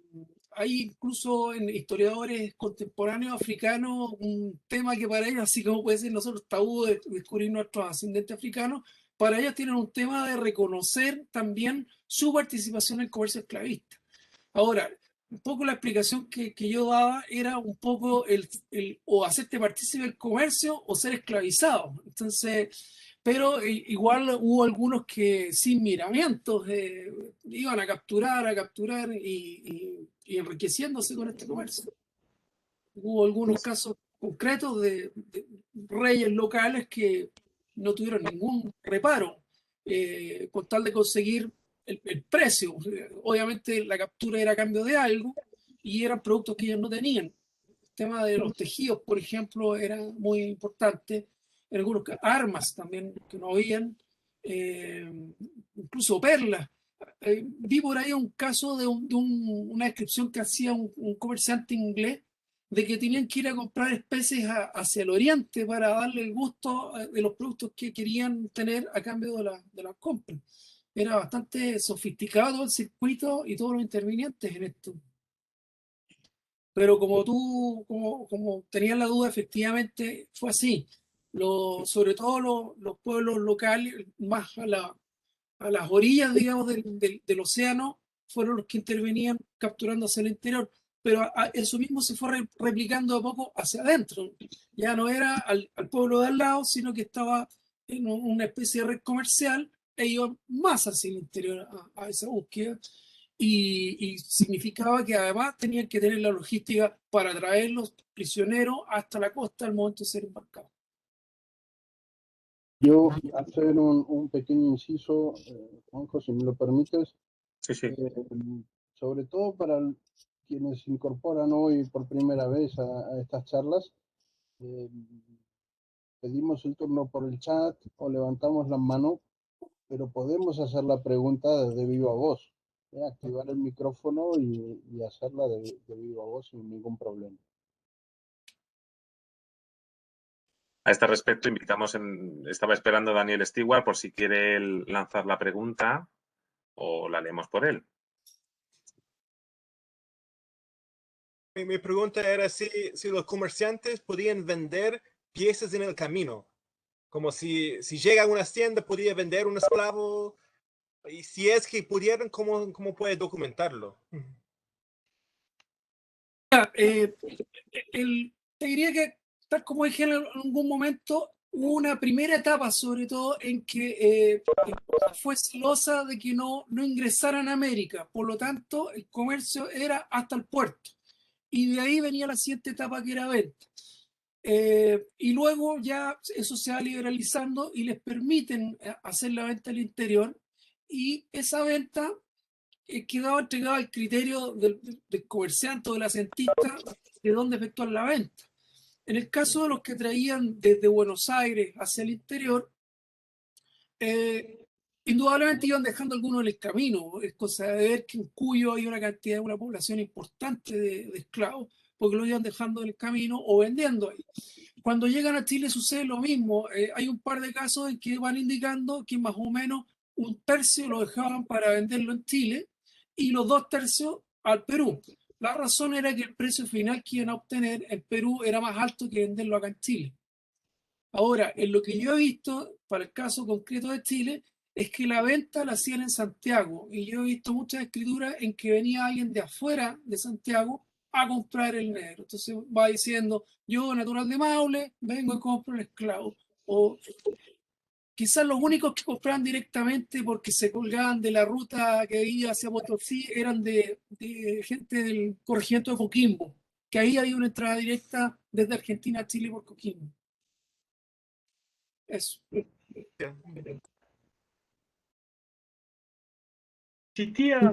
hay incluso en historiadores contemporáneos africanos un tema que para ellos, así como puede ser nosotros tabú de descubrir nuestros ascendentes africanos, para ellos tienen un tema de reconocer también su participación en el comercio esclavista. Ahora, un poco la explicación que yo daba era un poco o hacerte partícipe del comercio o ser esclavizado. Entonces, pero igual hubo algunos que sin miramientos iban a capturar y enriqueciéndose con este comercio. Hubo algunos casos concretos de reyes locales que no tuvieron ningún reparo con tal de conseguir el precio. Obviamente la captura era a cambio de algo y eran productos que ellos no tenían. El tema de los tejidos, por ejemplo, era muy importante. En algunos armas también que no habían, incluso perlas. Vi por ahí un caso de una descripción que hacía un comerciante inglés de que tenían que ir a comprar especies hacia el oriente para darle el gusto de los productos que querían tener a cambio de la compra. Era bastante sofisticado el circuito y todos los intervinientes en esto. Pero como tenías la duda, efectivamente fue así. Sobre todo los pueblos locales, más a las orillas, digamos, del océano, fueron los que intervenían capturando hacia el interior. Pero eso mismo se fue replicando a poco hacia adentro. Ya no era al pueblo de al lado, sino que estaba en una especie de red comercial e iban más hacia el interior a esa búsqueda. Y significaba que además tenían que tener la logística para traer los prisioneros hasta la costa al momento de ser embarcados. Yo hacer un pequeño inciso, Juanjo, si me lo permites, Sí, sí. sobre todo para quienes se incorporan hoy por primera vez a estas charlas. Pedimos el turno por el chat o levantamos la mano, pero podemos hacer la pregunta de viva voz, activar el micrófono y hacerla de viva voz sin ningún problema. A este respecto, estaba esperando a Daniel Stewart por si quiere lanzar la pregunta o la leemos por él. Mi pregunta era si los comerciantes podían vender piezas en el camino. Como si llega a una hacienda, podía vender un esclavo. Y si es que pudieran, ¿cómo puede documentarlo? Te diría que, tal como dije en algún momento, hubo una primera etapa, sobre todo, en que fue celosa de que no ingresaran a América. Por lo tanto, el comercio era hasta el puerto. Y de ahí venía la siguiente etapa, que era venta. Y luego ya eso se va liberalizando y les permiten hacer la venta al interior. Y esa venta quedaba entregada al criterio del comerciante o del asentista de dónde efectuar la venta. En el caso de los que traían desde Buenos Aires hacia el interior, indudablemente iban dejando algunos en el camino. Es cosa de ver que en Cuyo hay una población importante de esclavos, porque lo iban dejando en el camino o vendiendo ahí. Cuando llegan a Chile sucede lo mismo. Hay un par de casos en que van indicando que más o menos un tercio lo dejaban para venderlo en Chile y los 2/3 al Perú. La razón era que el precio final que iban a obtener en Perú era más alto que venderlo acá en Chile. Ahora, en lo que yo he visto, para el caso concreto de Chile, es que la venta la hacían en Santiago. Y yo he visto muchas escrituras en que venía alguien de afuera de Santiago a comprar el negro. Entonces va diciendo, yo, natural de Maule, vengo y compro el esclavo. O quizás los únicos que compraban directamente porque se colgaban de la ruta que iba hacia Potosí eran de gente del corregimiento de Coquimbo, que ahí había una entrada directa desde Argentina a Chile por Coquimbo. Eso.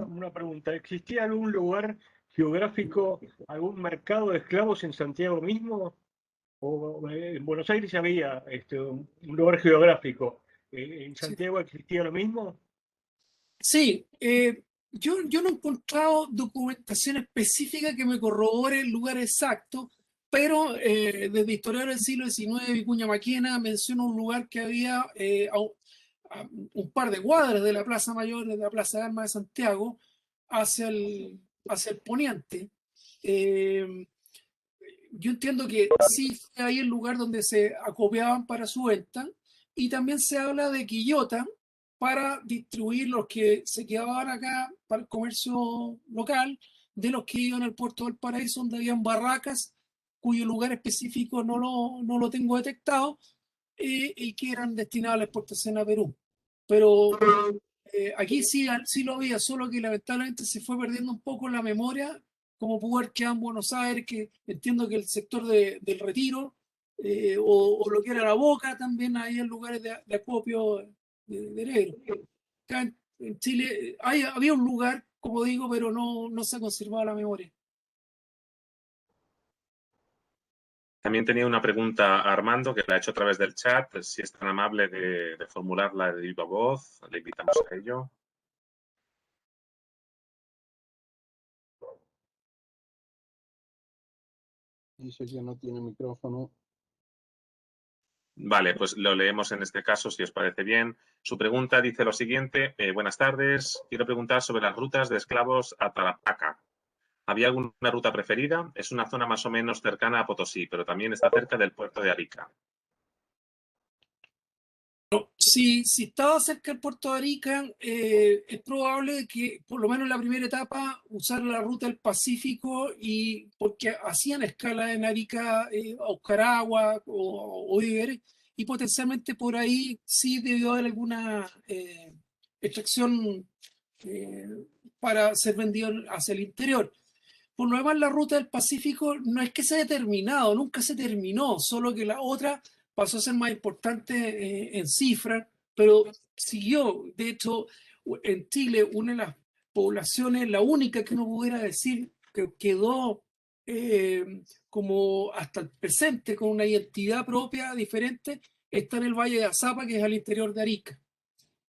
Una pregunta, ¿existía algún lugar geográfico, algún mercado de esclavos en Santiago mismo? ¿O en Buenos Aires había un lugar geográfico? ¿En Santiago existía lo mismo? Sí, yo no he encontrado documentación específica que me corrobore el lugar exacto, pero desde historiadores del siglo XIX, Vicuña Maquena menciona un lugar que había a un par de cuadras de la Plaza Mayor, de la Plaza de Armas de Santiago, hacia el poniente. Yo entiendo que sí fue ahí el lugar donde se acopiaban para su venta, y también se habla de Quillota para distribuir los que se quedaban acá para el comercio local, de los que iban al puerto del Paraíso, donde habían barracas, cuyo lugar específico no lo tengo detectado, y que eran destinados a la exportación a Perú. Pero aquí sí, sí lo había, solo que lamentablemente se fue perdiendo un poco la memoria, como pudo haber quedado en Buenos Aires, que entiendo que el sector del Retiro, o lo que era La Boca, también hay en lugares de acopio de negro. Acá en Chile había un lugar, como digo, pero no se ha conservado la memoria. También tenía una pregunta a Armando, que la ha hecho a través del chat. Si es tan amable de formularla de viva voz, le invitamos a ello. Dice que no tiene micrófono. Vale, pues lo leemos en este caso, si os parece bien. Su pregunta dice lo siguiente. Buenas tardes. Quiero preguntar sobre las rutas de esclavos a Tarapacá. ¿Había alguna ruta preferida? Es una zona más o menos cercana a Potosí, pero también está cerca del puerto de Arica. Si estaba cerca del puerto de Arica, es probable que por lo menos en la primera etapa usara la ruta del Pacífico, y porque hacían escala en Arica a buscar agua o víveres, y potencialmente por ahí sí debió haber alguna extracción eh, para ser vendido hacia el interior. Por lo demás, la ruta del Pacífico no es que se haya terminado, nunca se terminó, solo que la otra pasó a ser más importante en cifras, pero siguió. De hecho, en Chile, una de las poblaciones, la única que uno pudiera decir que quedó como hasta el presente con una identidad propia diferente, está en el Valle de Azapa, que es al interior de Arica,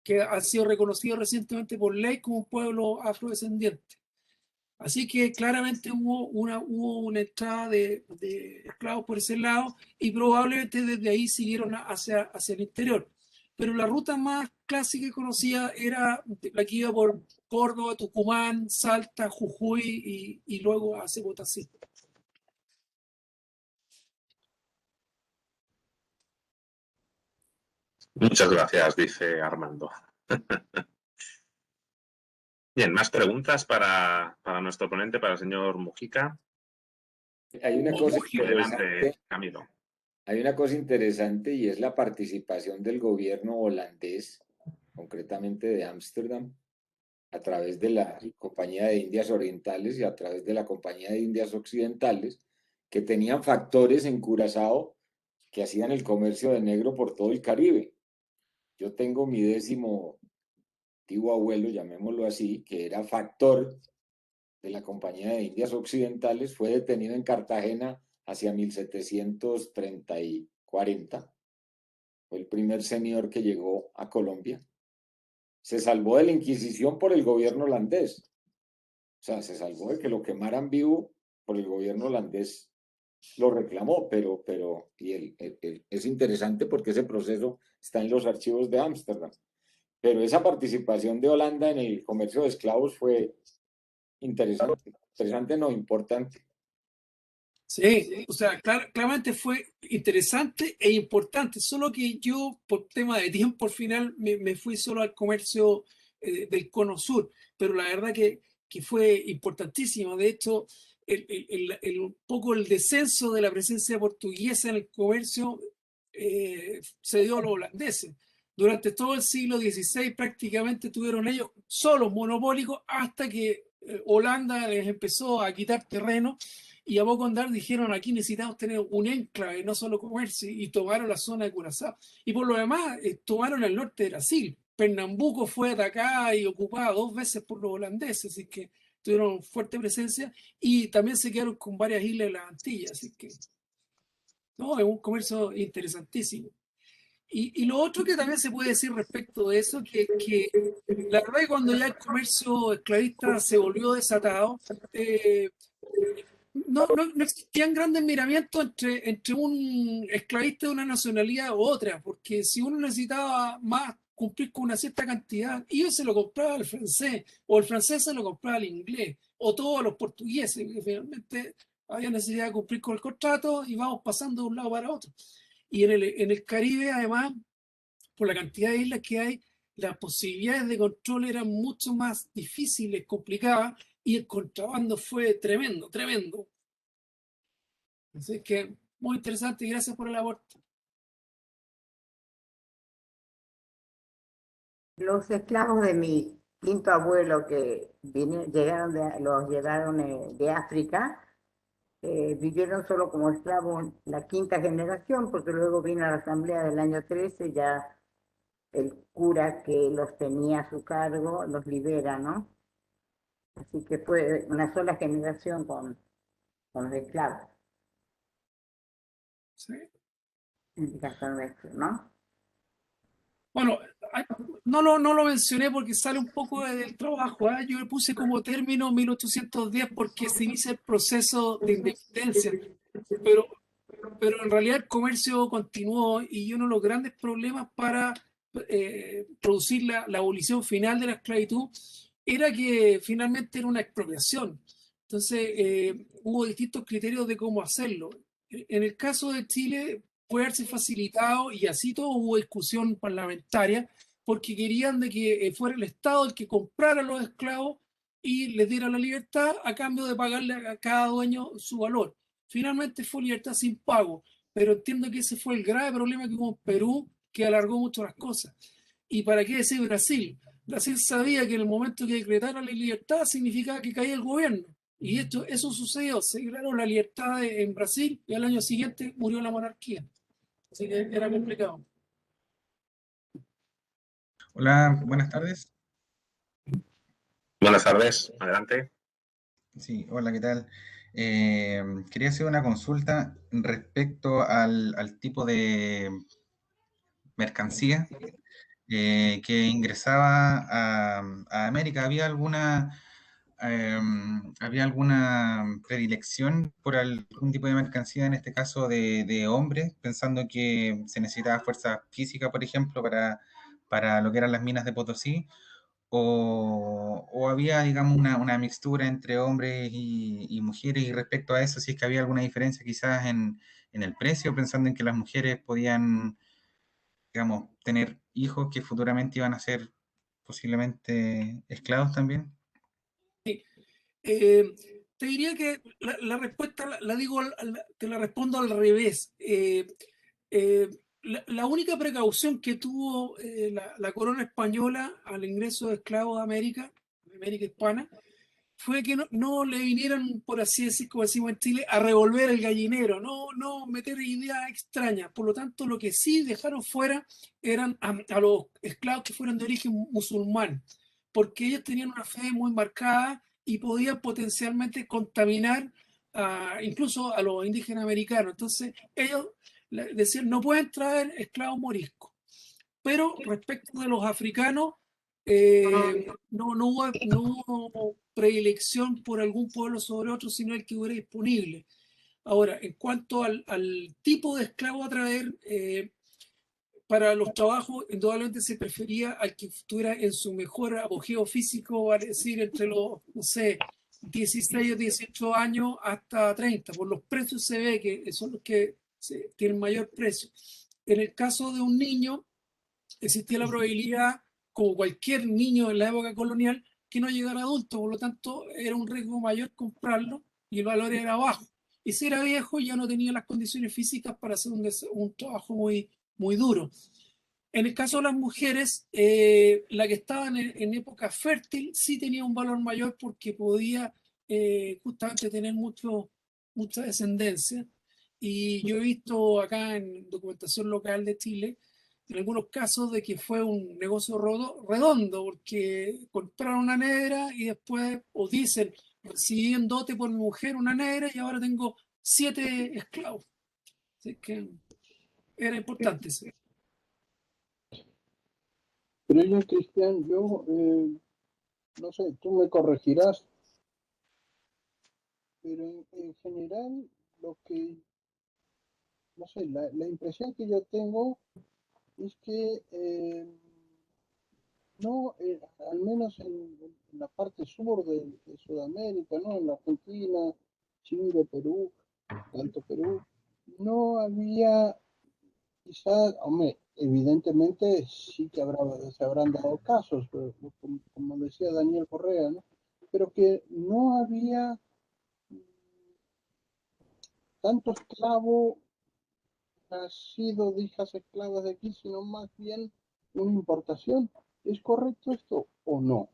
que ha sido reconocido recientemente por ley como un pueblo afrodescendiente. Así que claramente hubo una entrada de esclavos por ese lado, y probablemente desde ahí siguieron hacia el interior. Pero la ruta más clásica y conocida era la que iba por Córdoba, Tucumán, Salta, Jujuy y luego hacia Potosí. Muchas gracias, dice Armando. Bien, ¿más preguntas para nuestro ponente, para el señor Mujica? Hay una cosa Adelante, interesante, Camilo. hay una cosa interesante, y es la participación del gobierno holandés, concretamente de Ámsterdam, a través de la Compañía de Indias Orientales y a través de la Compañía de Indias Occidentales, que tenían factores en Curazao que hacían el comercio de negro por todo el Caribe. Yo tengo mi 10º tío abuelo, llamémoslo así, que era factor de la Compañía de Indias Occidentales, fue detenido en Cartagena hacia 1730 y 40. Fue el primer señor que llegó a Colombia. Se salvó de la Inquisición por el gobierno holandés. O sea, se salvó de que lo quemaran vivo por el gobierno holandés. Lo reclamó, es interesante porque ese proceso está en los archivos de Ámsterdam. Pero esa participación de Holanda en el comercio de esclavos fue interesante. Interesante, no, importante. Sí, o sea, claramente fue interesante e importante, solo que yo, por tema de tiempo, al final me fui solo al comercio del Cono Sur, pero la verdad que fue importantísimo. De hecho, un poco el descenso de la presencia portuguesa en el comercio se dio a los holandeses. Durante todo el siglo XVI prácticamente tuvieron ellos solos monopólicos, hasta que Holanda les empezó a quitar terreno, y a poco andar dijeron: aquí necesitamos tener un enclave, no solo comercio, y tomaron la zona de Curazao. Y por lo demás, tomaron el norte de Brasil. Pernambuco fue atacada y ocupada 2 veces por los holandeses, así que tuvieron fuerte presencia, y también se quedaron con varias islas de las Antillas, así que no, es un comercio interesantísimo. Y lo otro que también se puede decir respecto de eso, que la verdad es que cuando ya el comercio esclavista se volvió desatado, no existían grandes miramientos entre un esclavista de una nacionalidad u otra, porque si uno necesitaba más cumplir con una cierta cantidad, ellos se lo compraba al francés, o el francés se lo compraba al inglés, o todos los portugueses, que finalmente había necesidad de cumplir con el contrato y vamos pasando de un lado para otro. Y en el Caribe, además, por la cantidad de islas que hay, las posibilidades de control eran mucho más difíciles, complicadas, y el contrabando fue tremendo, tremendo. Así que muy interesante y gracias por el aporte. Los esclavos de mi quinto abuelo que los llegaron de África, vivieron solo como esclavos la quinta generación, porque luego vino la asamblea del año 13, ya el cura que los tenía a su cargo los libera, ¿no? Así que fue una sola generación con los esclavos, ¿sí? en el caso nuestro, ¿no? Bueno, no lo mencioné porque sale un poco del trabajo, ¿ah? Yo le puse como término 1810 porque se inicia el proceso de independencia, pero, pero en realidad el comercio continuó y uno de los grandes problemas para producir la abolición final de la esclavitud era que finalmente era una expropiación. Entonces, hubo distintos criterios de cómo hacerlo. En el caso de Chile, puede haberse facilitado y así todo hubo discusión parlamentaria porque querían de que fuera el Estado el que comprara los esclavos y les diera la libertad a cambio de pagarle a cada dueño su valor. Finalmente fue libertad sin pago, pero entiendo que ese fue el grave problema que hubo en Perú, que alargó mucho las cosas. ¿Y para qué decir Brasil? Brasil sabía que en el momento que decretara la libertad significaba que caía el gobierno. Y eso sucedió, se declaró la libertad en Brasil y al año siguiente murió la monarquía. Así que era complicado. Hola, buenas tardes. Buenas tardes, adelante. Sí, hola, ¿qué tal? Quería hacer una consulta respecto al tipo de mercancía que ingresaba a América. ¿Había alguna predilección por algún tipo de mercancía, en este caso de hombres, pensando que se necesitaba fuerza física, por ejemplo, para lo que eran las minas de Potosí? ¿O había, digamos, una mixtura entre hombres y mujeres? Y respecto a eso, si es que había alguna diferencia quizás en el precio, pensando en que las mujeres podían, digamos, tener hijos que futuramente iban a ser posiblemente esclavos también. Eh, Te diría que la respuesta la digo, te la respondo al revés. La única precaución que tuvo la corona española al ingreso de esclavos a América Hispana, fue que no le vinieran, por así decir, como decimos en Chile, a revolver el gallinero, no meter ideas extrañas. Por lo tanto, lo que sí dejaron fuera eran a los esclavos que fueran de origen musulmán, porque ellos tenían una fe muy marcada y podían potencialmente contaminar incluso a los indígenas americanos. Entonces, ellos decían, no pueden traer esclavos moriscos. Pero respecto de los africanos, no hubo predilección por algún pueblo sobre otro, sino el que hubiera disponible. Ahora, en cuanto al tipo de esclavo a traer, para los trabajos, indudablemente se prefería al que estuviera en su mejor apogeo físico, vale decir, entre los, no sé, 16 o 18 años hasta 30. Por los precios se ve que son los que tienen mayor precio. En el caso de un niño, existía la probabilidad, como cualquier niño en la época colonial, que no llegara adulto, por lo tanto era un riesgo mayor comprarlo y el valor era bajo. Y si era viejo ya no tenía las condiciones físicas para hacer un trabajo muy duro. En el caso de las mujeres, la que estaban en época fértil sí tenía un valor mayor porque podía justamente tener mucha descendencia. Y yo he visto acá en documentación local de Chile, en algunos casos, de que fue un negocio redondo, porque compraron una negra y después, o dicen, recibí en dote por mi mujer una negra y ahora tengo 7 esclavos. Así que era importante eso. Pero yo, Cristian, no sé, tú me corregirás, pero en general lo que, no sé, la impresión que yo tengo es que no, al menos en la parte sur de Sudamérica, ¿no? En la Argentina, Chile, Perú, tanto Perú, no había, quizás, hombre, evidentemente sí que se habrán dado casos, pero como decía Daniel Correa, ¿no? Pero que no había tanto esclavo nacido de hijas esclavas de aquí, sino más bien una importación. ¿Es correcto esto o no?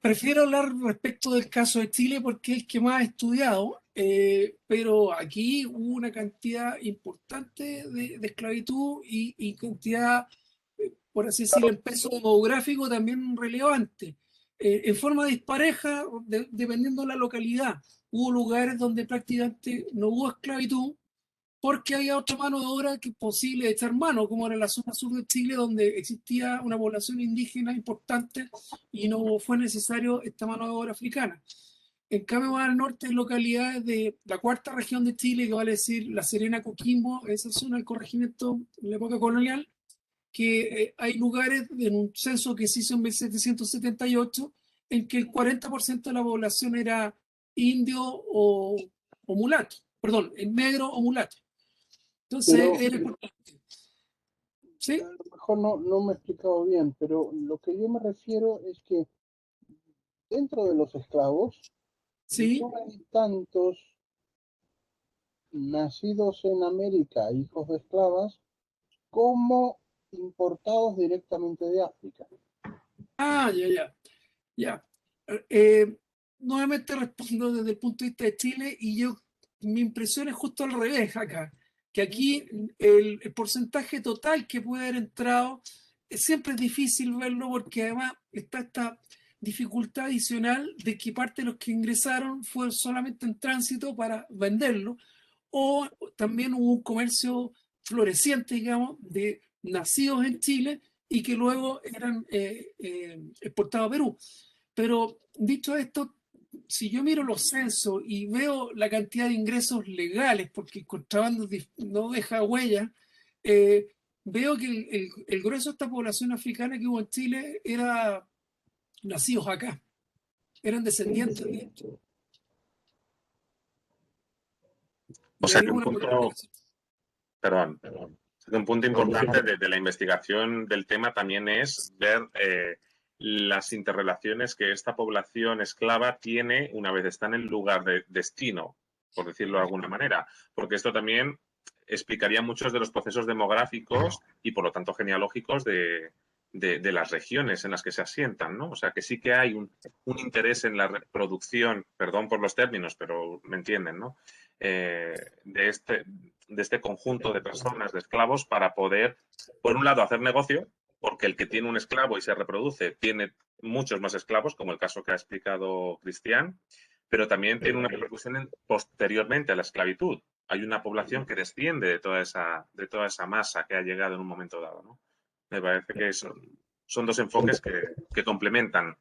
Prefiero hablar respecto del caso de Chile porque es el que más he estudiado, pero aquí hubo una cantidad importante de esclavitud y cantidad, por así decirlo, en peso demográfico también relevante. En forma dispareja, dependiendo de la localidad. Hubo lugares donde prácticamente no hubo esclavitud, porque había otra mano de obra que es posible de echar mano, como en la zona sur de Chile, donde existía una población indígena importante y no fue necesario esta mano de obra africana. En cambio, más al norte, hay localidades de la cuarta región de Chile, que vale decir La Serena, Coquimbo, esa zona del corregimiento en la época colonial, que hay lugares en un censo que se hizo en 1778 en que el 40% de la población era indio o mulato, perdón, negro o mulato. Entonces, Pero ¿sí? a lo mejor no me he explicado bien, pero lo que yo me refiero es que dentro de los esclavos Sí. no hay tantos nacidos en América, hijos de esclavas, como importados directamente de África. Ah, ya. Nuevamente respondo desde el punto de vista de Chile y mi impresión es justo al revés acá, que aquí el porcentaje total que puede haber entrado siempre es difícil verlo porque además está esta dificultad adicional de que parte de los que ingresaron fue solamente en tránsito para venderlo, o también hubo un comercio floreciente, digamos, de nacidos en Chile y que luego eran exportados a Perú. Pero dicho esto, si yo miro los censos y veo la cantidad de ingresos legales, porque el contrabando no deja huella, veo que el grueso de esta población africana que hubo en Chile era nacidos acá, eran descendientes de esto. O sea, que un punto, perdón, un punto importante de la investigación del tema también es ver las interrelaciones que esta población esclava tiene una vez está en el lugar de destino, por decirlo de alguna manera, porque esto también explicaría muchos de los procesos demográficos y, por lo tanto, genealógicos de las regiones en las que se asientan, ¿no? O sea, que sí que hay un interés en la reproducción, perdón por los términos, pero me entienden, ¿no? De este conjunto de personas, de esclavos, para poder, por un lado, hacer negocio, porque el que tiene un esclavo y se reproduce tiene muchos más esclavos, como el caso que ha explicado Cristian, pero también tiene una repercusión posteriormente a la esclavitud. Hay una población que desciende de toda esa masa que ha llegado en un momento dado, ¿no? Me parece que son dos enfoques que complementan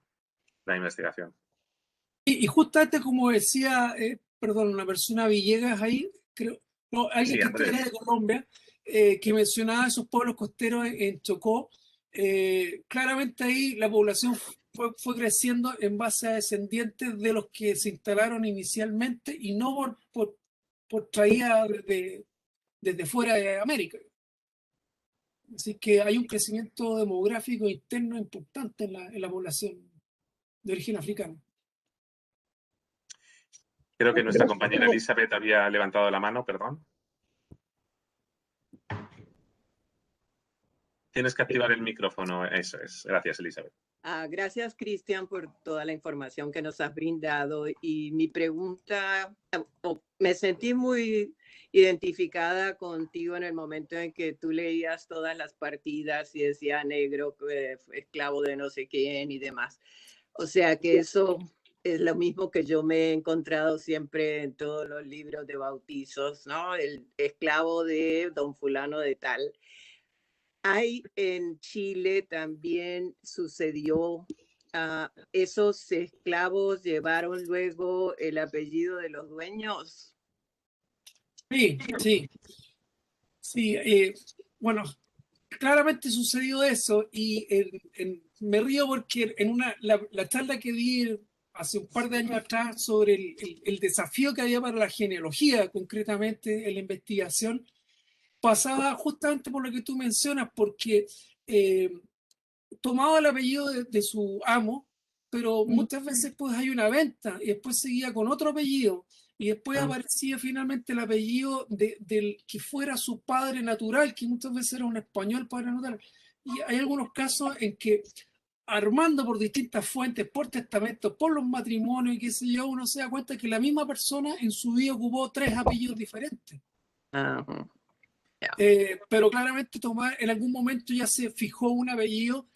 la investigación. Y justamente como decía, perdón, una persona Villegas ahí, creo, no, alguien Sí, que era de Colombia, que mencionaba esos pueblos costeros en Chocó, claramente ahí la población fue creciendo en base a descendientes de los que se instalaron inicialmente y no por traída desde fuera de América. Así que hay un crecimiento demográfico interno importante en la población de origen africano. Creo que nuestra compañera Elizabeth había levantado la mano, perdón. Tienes que activar el micrófono, eso es. Gracias, Elizabeth. Gracias, Cristian, por toda la información que nos has brindado. Y mi pregunta, me sentí muy identificada contigo en el momento en que tú leías todas las partidas y decía negro, esclavo de no sé quién y demás. O sea que eso es lo mismo que yo me he encontrado siempre en todos los libros de bautizos, ¿no? El esclavo de don fulano de tal. Hay en Chile también sucedió, esos esclavos llevaron luego el apellido de los dueños. Sí, bueno, claramente sucedió eso y me río porque en la charla que di hace un par de años atrás sobre el desafío que había para la genealogía, concretamente en la investigación, pasaba justamente por lo que tú mencionas, porque tomaba el apellido de su amo, pero muchas veces pues hay una venta y después seguía con otro apellido y después aparecía finalmente el apellido del que fuera su padre natural, que muchas veces era un español padre natural. y hay algunos casos en que armando por distintas fuentes, por testamentos, por los matrimonios y qué sé yo, uno se da cuenta que la misma persona en su vida ocupó 3 apellidos diferentes. Ajá. Pero claramente Tomás en algún momento ya se fijó un apellido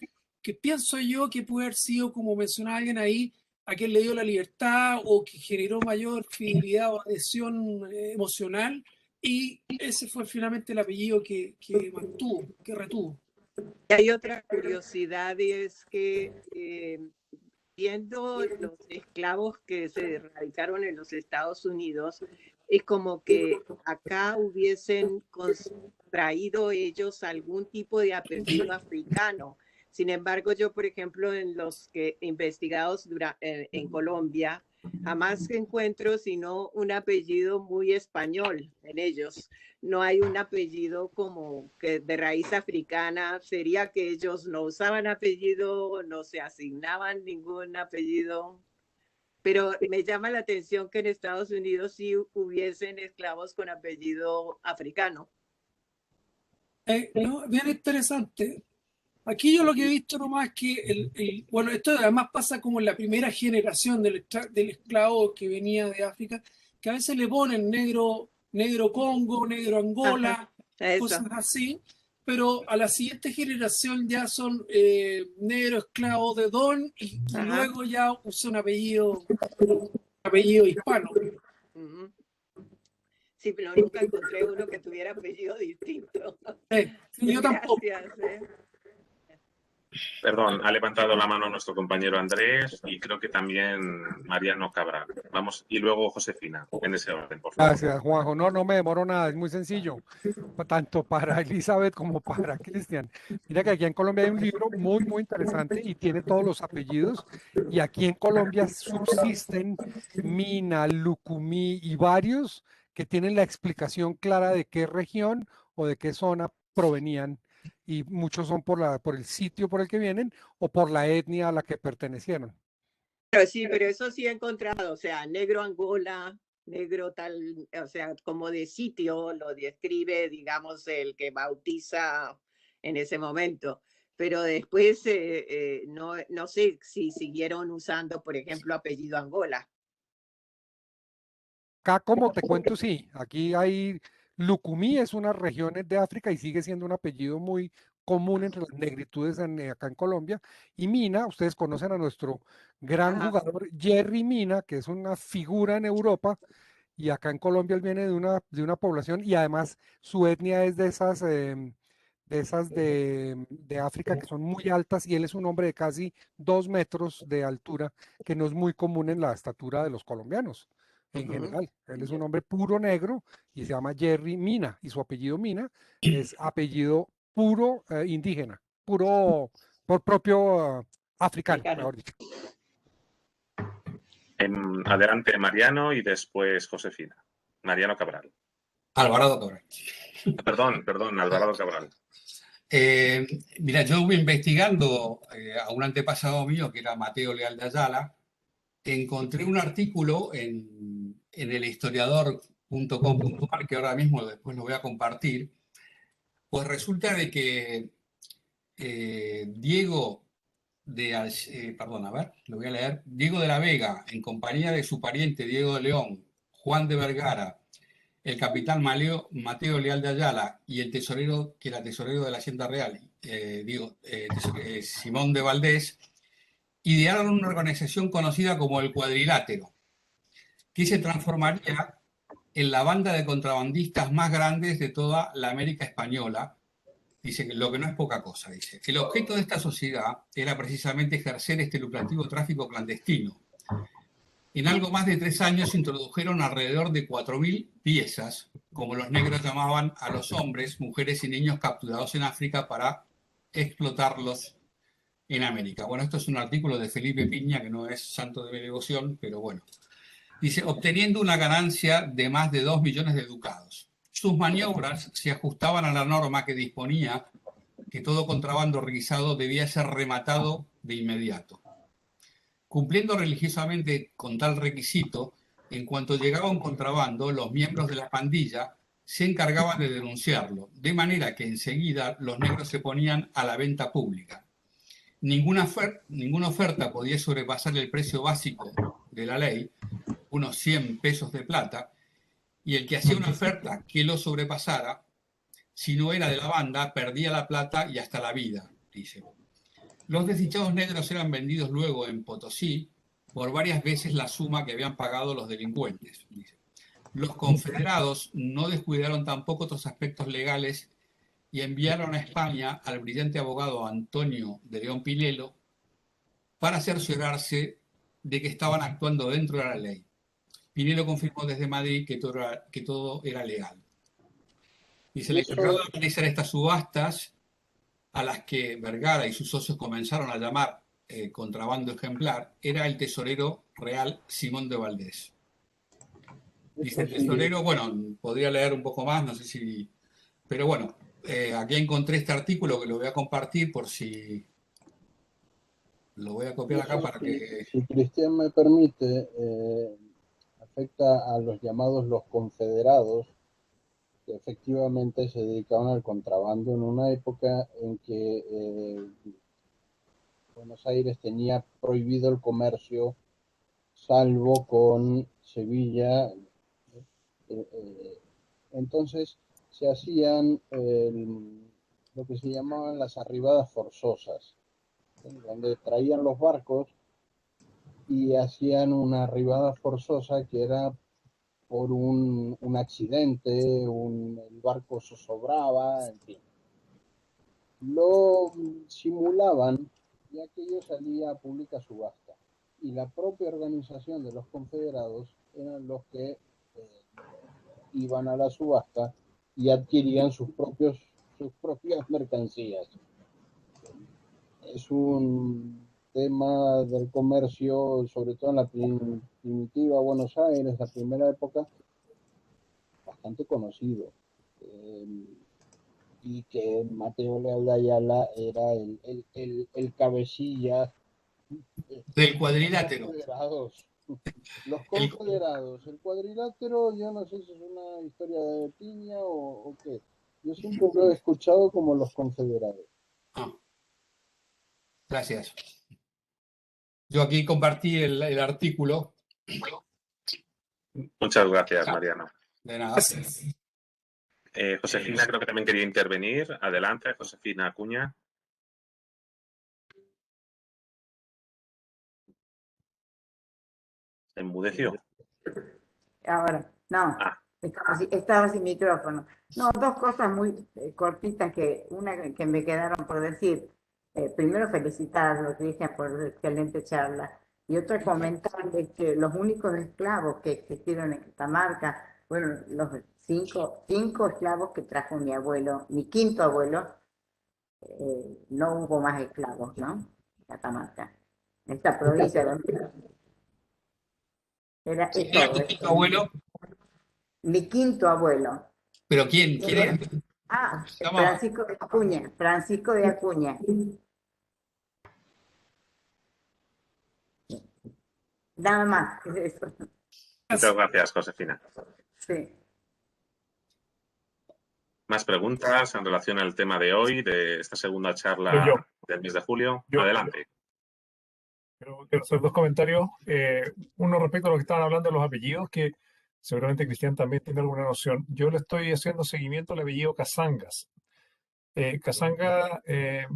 que pienso yo que puede haber sido, como mencionaba alguien ahí, a quien le dio la libertad o que generó mayor fidelidad o adhesión emocional, y ese fue finalmente el apellido que mantuvo, que retuvo. Y hay otra curiosidad, y es que viendo los esclavos que se radicaron en los Estados Unidos, es como que acá hubiesen contraído ellos algún tipo de apellido africano. Sin embargo, yo, por ejemplo, en los que investigados en Colombia, jamás encuentro sino un apellido muy español en ellos. No hay un apellido como que de raíz africana. Sería que ellos no usaban apellido, no se asignaban ningún apellido. Pero me llama la atención que en Estados Unidos sí hubiesen esclavos con apellido africano. No, bien interesante. Aquí yo lo que he visto nomás es que, bueno, esto además pasa como en la primera generación del esclavo que venía de África, que a veces le ponen negro Congo, negro Angola, cosas así, pero a la siguiente generación ya son negro esclavo de Don y luego ya usa un apellido hispano. Sí, pero nunca encontré uno que tuviera apellido distinto. Yo tampoco. Gracias. Perdón, ha levantado la mano nuestro compañero Andrés y creo que también Mariano Cabral. Vamos, y luego Josefina, en ese orden, por favor. Gracias, Juanjo. No me demoro nada, es muy sencillo, tanto para Elizabeth como para Cristian. Mira que aquí en Colombia hay un libro muy interesante y tiene todos los apellidos, y aquí en Colombia subsisten Mina, Lucumí y varios que tienen la explicación clara de qué región o de qué zona provenían, y muchos son por el sitio por el que vienen o por la etnia a la que pertenecieron. Pero sí, pero eso sí he encontrado, o sea, negro Angola, negro tal, o sea, como de sitio lo describe, digamos, el que bautiza en ese momento. Pero después no sé si siguieron usando, por ejemplo, apellido Angola. Acá, como te cuento, sí, aquí hay Lucumí, es unas regiones de África y sigue siendo un apellido muy común entre las negritudes acá en Colombia. Y Mina, ustedes conocen a nuestro gran jugador Jerry Mina, que es una figura en Europa, y acá en Colombia él viene de una población, y además su etnia es de esas de África que son muy altas, y él es un hombre de casi 2 metros de altura, que no es muy común en la estatura de los colombianos en general. Él es un hombre puro negro y se llama Jerry Mina, y su apellido Mina es apellido puro indígena, puro por propio africano, mejor dicho. Adelante Mariano y después Josefina. Mariano Cabral. Alvarado Cabral. Perdón, Alvarado Cabral. Mira, yo voy investigando a un antepasado mío que era Mateo Leal de Ayala. Encontré un artículo en el historiador.com.ar que ahora mismo después lo voy a compartir. Pues resulta de que Diego de la Vega, en compañía de su pariente Diego de León, Juan de Vergara, el capitán Mateo Leal de Ayala y el tesorero, que era tesorero de la Hacienda Real, Simón de Valdés, idearon una organización conocida como el Cuadrilátero, que se transformaría en la banda de contrabandistas más grandes de toda la América española. Dice que lo que no es poca cosa, dice. El objeto de esta sociedad era precisamente ejercer este lucrativo tráfico clandestino. En algo más de 3 años introdujeron alrededor de 4.000 piezas, como los negros llamaban a los hombres, mujeres y niños capturados en África para explotarlos en América. Bueno, esto es un artículo de Felipe Piña, que no es santo de mi devoción, pero bueno. Dice, obteniendo una ganancia de más de 2 millones de ducados. Sus maniobras se ajustaban a la norma que disponía que todo contrabando requisado debía ser rematado de inmediato. Cumpliendo religiosamente con tal requisito, en cuanto llegaba un contrabando, los miembros de la pandilla se encargaban de denunciarlo, de manera que enseguida los negros se ponían a la venta pública. Ninguna oferta podía sobrepasar el precio básico de la ley, unos 100 pesos de plata, y el que hacía una oferta que lo sobrepasara, si no era de la banda, perdía la plata y hasta la vida, dice. Los desdichados negros eran vendidos luego en Potosí por varias veces la suma que habían pagado los delincuentes, dice. Los confederados no descuidaron tampoco otros aspectos legales y enviaron a España al brillante abogado Antonio de León Pinelo para cerciorarse de que estaban actuando dentro de la ley. Pinelo confirmó desde Madrid que todo era legal. Dice, el encargado de organizar estas subastas, a las que Vergara y sus socios comenzaron a llamar contrabando ejemplar, era el tesorero real Simón de Valdés. Dice el tesorero, bueno, podría leer un poco más, no sé si... Pero bueno, aquí encontré este artículo que lo voy a compartir por si... Lo voy a copiar acá para que... Si Cristian me permite, afecta a los llamados los confederados, que efectivamente se dedicaban al contrabando en una época en que Buenos Aires tenía prohibido el comercio, salvo con Sevilla. Entonces se hacían lo que se llamaban las arribadas forzosas, donde traían los barcos y hacían una arribada forzosa que era por un accidente, el barco zozobraba, en fin. Lo simulaban y aquello salía a pública subasta. Y la propia organización de los confederados eran los que iban a la subasta y adquirían sus propias mercancías. Es un tema del comercio, sobre todo en la primitiva Buenos Aires, la primera época, bastante conocido. Y que Mateo Leal de Ayala era el cabecilla del cuadrilátero. Los confederados. El cuadrilátero, yo no sé si es una historia de piña o qué. Yo siempre lo he escuchado como los confederados. Gracias. Yo aquí compartí el artículo. Muchas gracias, Mariano. De nada. Josefina creo que también quería intervenir. Adelante, Josefina Acuña. ¿Se enmudeció? Ahora, no, estaba sin micrófono. No, dos cosas muy cortitas una que me quedaron por decir. Primero felicitarlos, Cristian, por la excelente charla. Y otra comentarles que los únicos esclavos que existieron en Catamarca, bueno, los cinco esclavos que trajo mi abuelo, mi quinto abuelo, no hubo más esclavos, ¿no? Catamarca. Esta provincia donde... Era tu quinto abuelo? Mi quinto abuelo. ¿Pero quién? ¿Quién era? Francisco de Acuña. Francisco de Acuña. Nada más. Eso. Muchas gracias, Josefina. Sí. ¿Más preguntas en relación al tema de hoy, de esta segunda charla del mes de julio? Adelante. Quiero hacer dos comentarios. Uno respecto a lo que estaban hablando de los apellidos, que seguramente Cristian también tiene alguna noción. Yo le estoy haciendo seguimiento al apellido Casangas. Casanga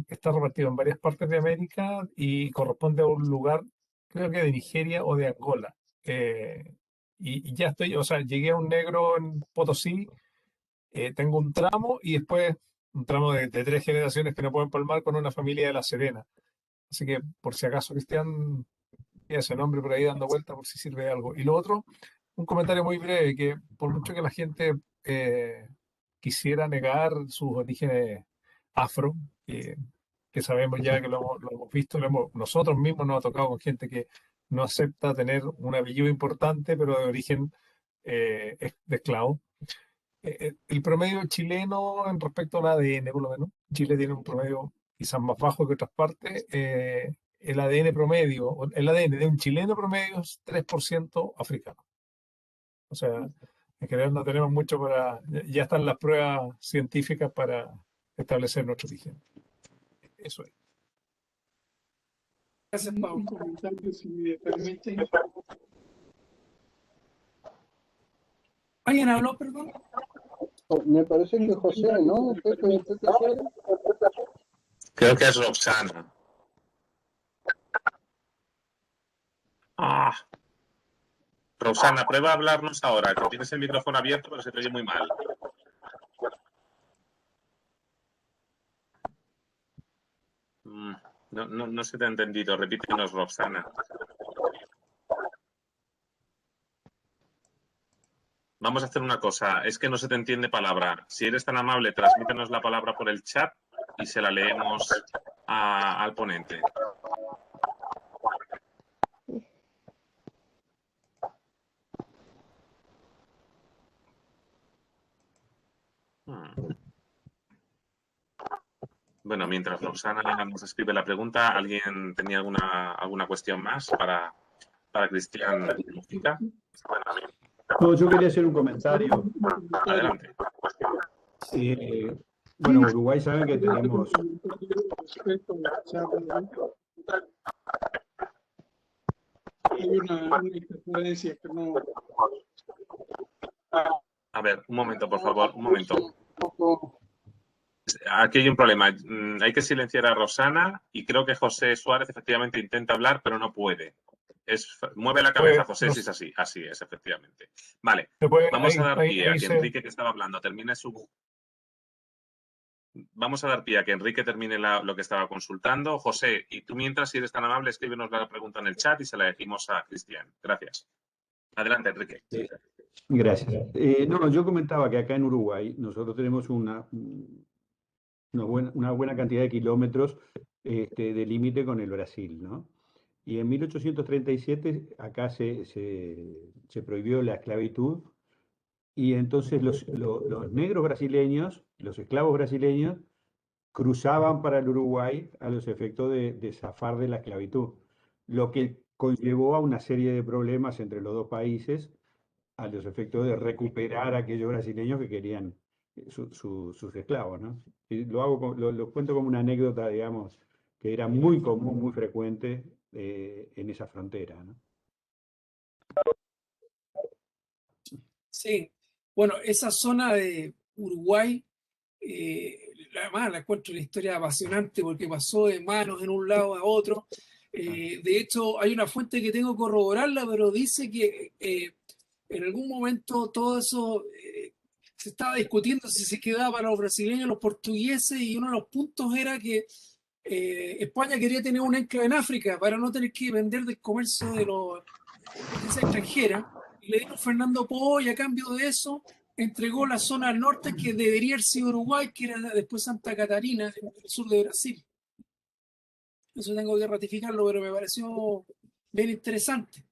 está repartido en varias partes de América y corresponde a un lugar, creo que de Nigeria o de Angola. Y ya estoy, o sea, llegué a un negro en Potosí, tengo un tramo y después un tramo de 3 generaciones que no pueden palmar con una familia de La Serena. Así que, por si acaso, Cristian tiene ese nombre por ahí dando vuelta por si sirve de algo. Y lo otro, un comentario muy breve, que por mucho que la gente quisiera negar sus orígenes afro, que sabemos ya que lo hemos visto, nosotros mismos nos ha tocado con gente que no acepta tener un apellido importante, pero de origen de esclavo. El promedio chileno en respecto al ADN, por lo menos, Chile tiene un promedio quizás más bajo que otras partes. El ADN promedio, el ADN de un chileno promedio es 3% africano. O sea, En general no tenemos mucho para, ya están las pruebas científicas para establecer nuestro origen. Eso es. Gracias, Pablo. Un comentario, si me permiten. ¿Alguien habló, perdón? Me parece que José, ¿no? Pepe Suárez. Creo que es Roxana. Ah. Roxana, prueba a hablarnos ahora, que tienes el micrófono abierto, pero se te oye muy mal. No se te ha entendido. Repítenos, Roxana. Vamos a hacer una cosa. Es que no se te entiende palabra. Si eres tan amable, transmítenos la palabra por el chat y se la leemos al ponente. Bueno, mientras Roxana nos escribe la pregunta, ¿alguien tenía alguna cuestión más para Cristian? No, yo quería hacer un comentario. Adelante. Bueno, Uruguay saben que tenemos... Hay una interferencia que no... A ver, un momento, por favor, un momento. Aquí hay un problema. Hay que silenciar a Roxana y creo que José Suárez efectivamente intenta hablar, pero no puede. Mueve la cabeza, José, si es así. Así es, efectivamente. Vale, vamos a dar pie a que Enrique, que estaba hablando, termine su... Vamos a dar pie a que Enrique termine lo que estaba consultando. José, y tú mientras, si eres tan amable, escríbenos la pregunta en el chat y se la decimos a Cristian. Gracias. Adelante, Enrique. Gracias. No, yo comentaba que acá en Uruguay nosotros tenemos una buena cantidad de kilómetros de límite con el Brasil, ¿no? Y en 1837 acá se prohibió la esclavitud y entonces los negros brasileños, los esclavos brasileños, cruzaban para el Uruguay a los efectos de zafar de la esclavitud, lo que conllevó a una serie de problemas entre los dos países a los efectos de recuperar a aquellos brasileños que querían sus esclavos, ¿no? Y lo cuento como una anécdota, digamos, que era muy común, muy frecuente en esa frontera, ¿no? Sí, bueno, esa zona de Uruguay, además la encuentro una historia apasionante porque pasó de manos en un lado a otro. De hecho, hay una fuente que tengo que corroborarla, pero dice que en algún momento todo eso se estaba discutiendo si se quedaba para los brasileños, los portugueses, y uno de los puntos era que España quería tener un enclave en África para no tener que depender del comercio de la potencia extranjera. Y le dieron Fernando Po y a cambio de eso entregó la zona al norte que debería haber sido Uruguay, que era después Santa Catarina, en el sur de Brasil. Eso tengo que ratificarlo, pero me pareció bien interesante.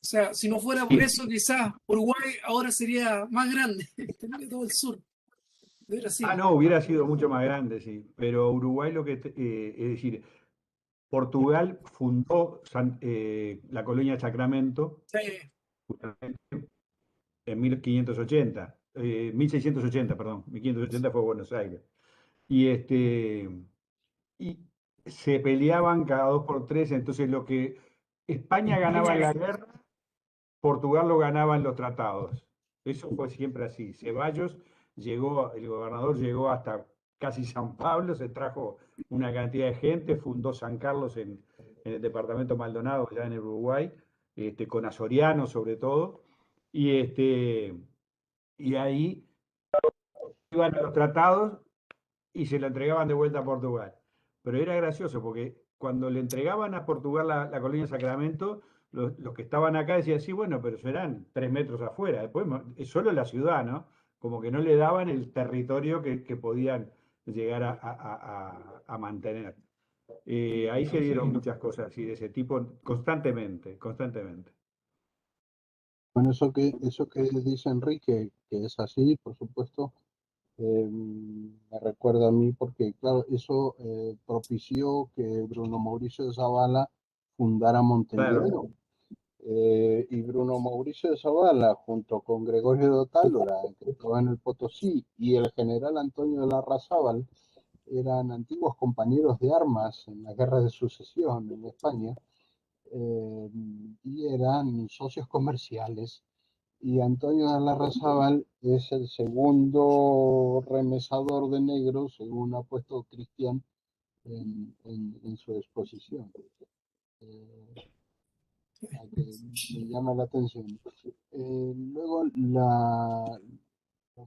O sea, si no fuera por eso, quizás Uruguay ahora sería más grande, tendría todo el sur de Brasil. No, hubiera sido mucho más grande, sí. Pero Uruguay es decir, Portugal fundó la colonia Sacramento justamente en 1580, 1680, perdón, 1580 fue Buenos Aires. Y se peleaban cada 2 por 3, entonces lo que España ganaba en la guerra, Portugal lo ganaba en los tratados. Eso fue siempre así. Ceballos el gobernador llegó hasta casi San Pablo, se trajo una cantidad de gente, fundó San Carlos en el departamento Maldonado, allá en el Uruguay, con azorianos sobre todo, y ahí iban a los tratados y se lo entregaban de vuelta a Portugal. Pero era gracioso porque cuando le entregaban a Portugal la colonia Sacramento, los que estaban acá decían, sí, bueno, pero serán 3 metros afuera. Después es solo la ciudad, ¿no? Como que no le daban el territorio que podían llegar a mantener. Ahí se dieron muchas cosas así de ese tipo constantemente. Bueno, eso que dice Enrique, que es así, por supuesto, me recuerda a mí porque, claro, eso propició que Bruno Mauricio de Zavala fundara Montevideo. Claro. y Bruno Mauricio de Zavala, junto con Gregorio de Otálora, que estaba en el Potosí, y el general Antonio de Larrazábal, eran antiguos compañeros de armas en la Guerra de Sucesión en España, y eran socios comerciales. Y Antonio de Larrazábal es el segundo remesador de negros, según ha puesto Cristian en su exposición. Que me llama la atención. Luego, lo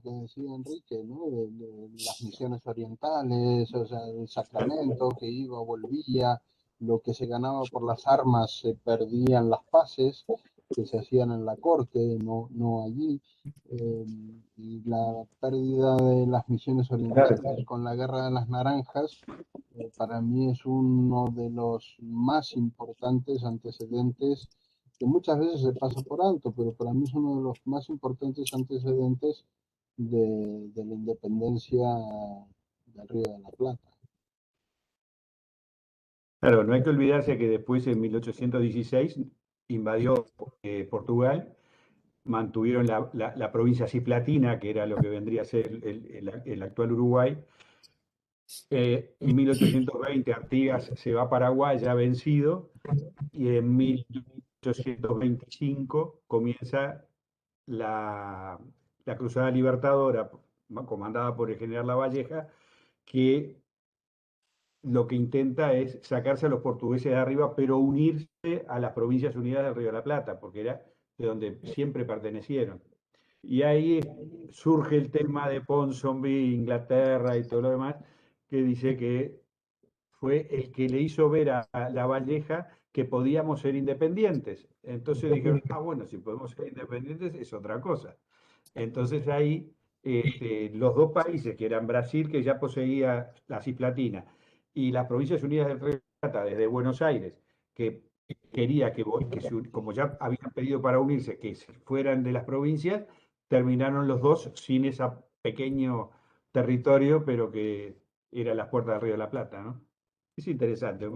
que decía Enrique, ¿no? De las misiones orientales, o sea, el Sacramento, que iba, volvía, lo que se ganaba por las armas se perdían las paces que se hacían en la corte, no allí, y la pérdida de las misiones orientales con la Guerra de las Naranjas, para mí es uno de los más importantes antecedentes, que muchas veces se pasa por alto, pero para mí es uno de los más importantes antecedentes de la independencia del Río de la Plata. Claro, no hay que olvidarse que después, en 1816, invadió Portugal, mantuvieron la provincia cisplatina, que era lo que vendría a ser el actual Uruguay. En 1820 Artigas se va a Paraguay ya vencido, y en 1825 comienza la Cruzada Libertadora, comandada por el general Lavalleja, que lo que intenta es sacarse a los portugueses de arriba, pero unirse a las Provincias Unidas del Río de la Plata, porque era de donde siempre pertenecieron. Y ahí surge el tema de Ponsonby, Inglaterra y todo lo demás, que dice que fue el que le hizo ver a Lavalleja que podíamos ser independientes. Entonces dijeron, bueno, si podemos ser independientes es otra cosa. Entonces ahí los dos países, que eran Brasil, que ya poseía la Cisplatina, y las Provincias Unidas del Río de la Plata, desde Buenos Aires, que quería como ya habían pedido para unirse, que fueran de las provincias, terminaron los dos sin ese pequeño territorio, pero que era las puertas del Río de la Plata, ¿no? Es interesante,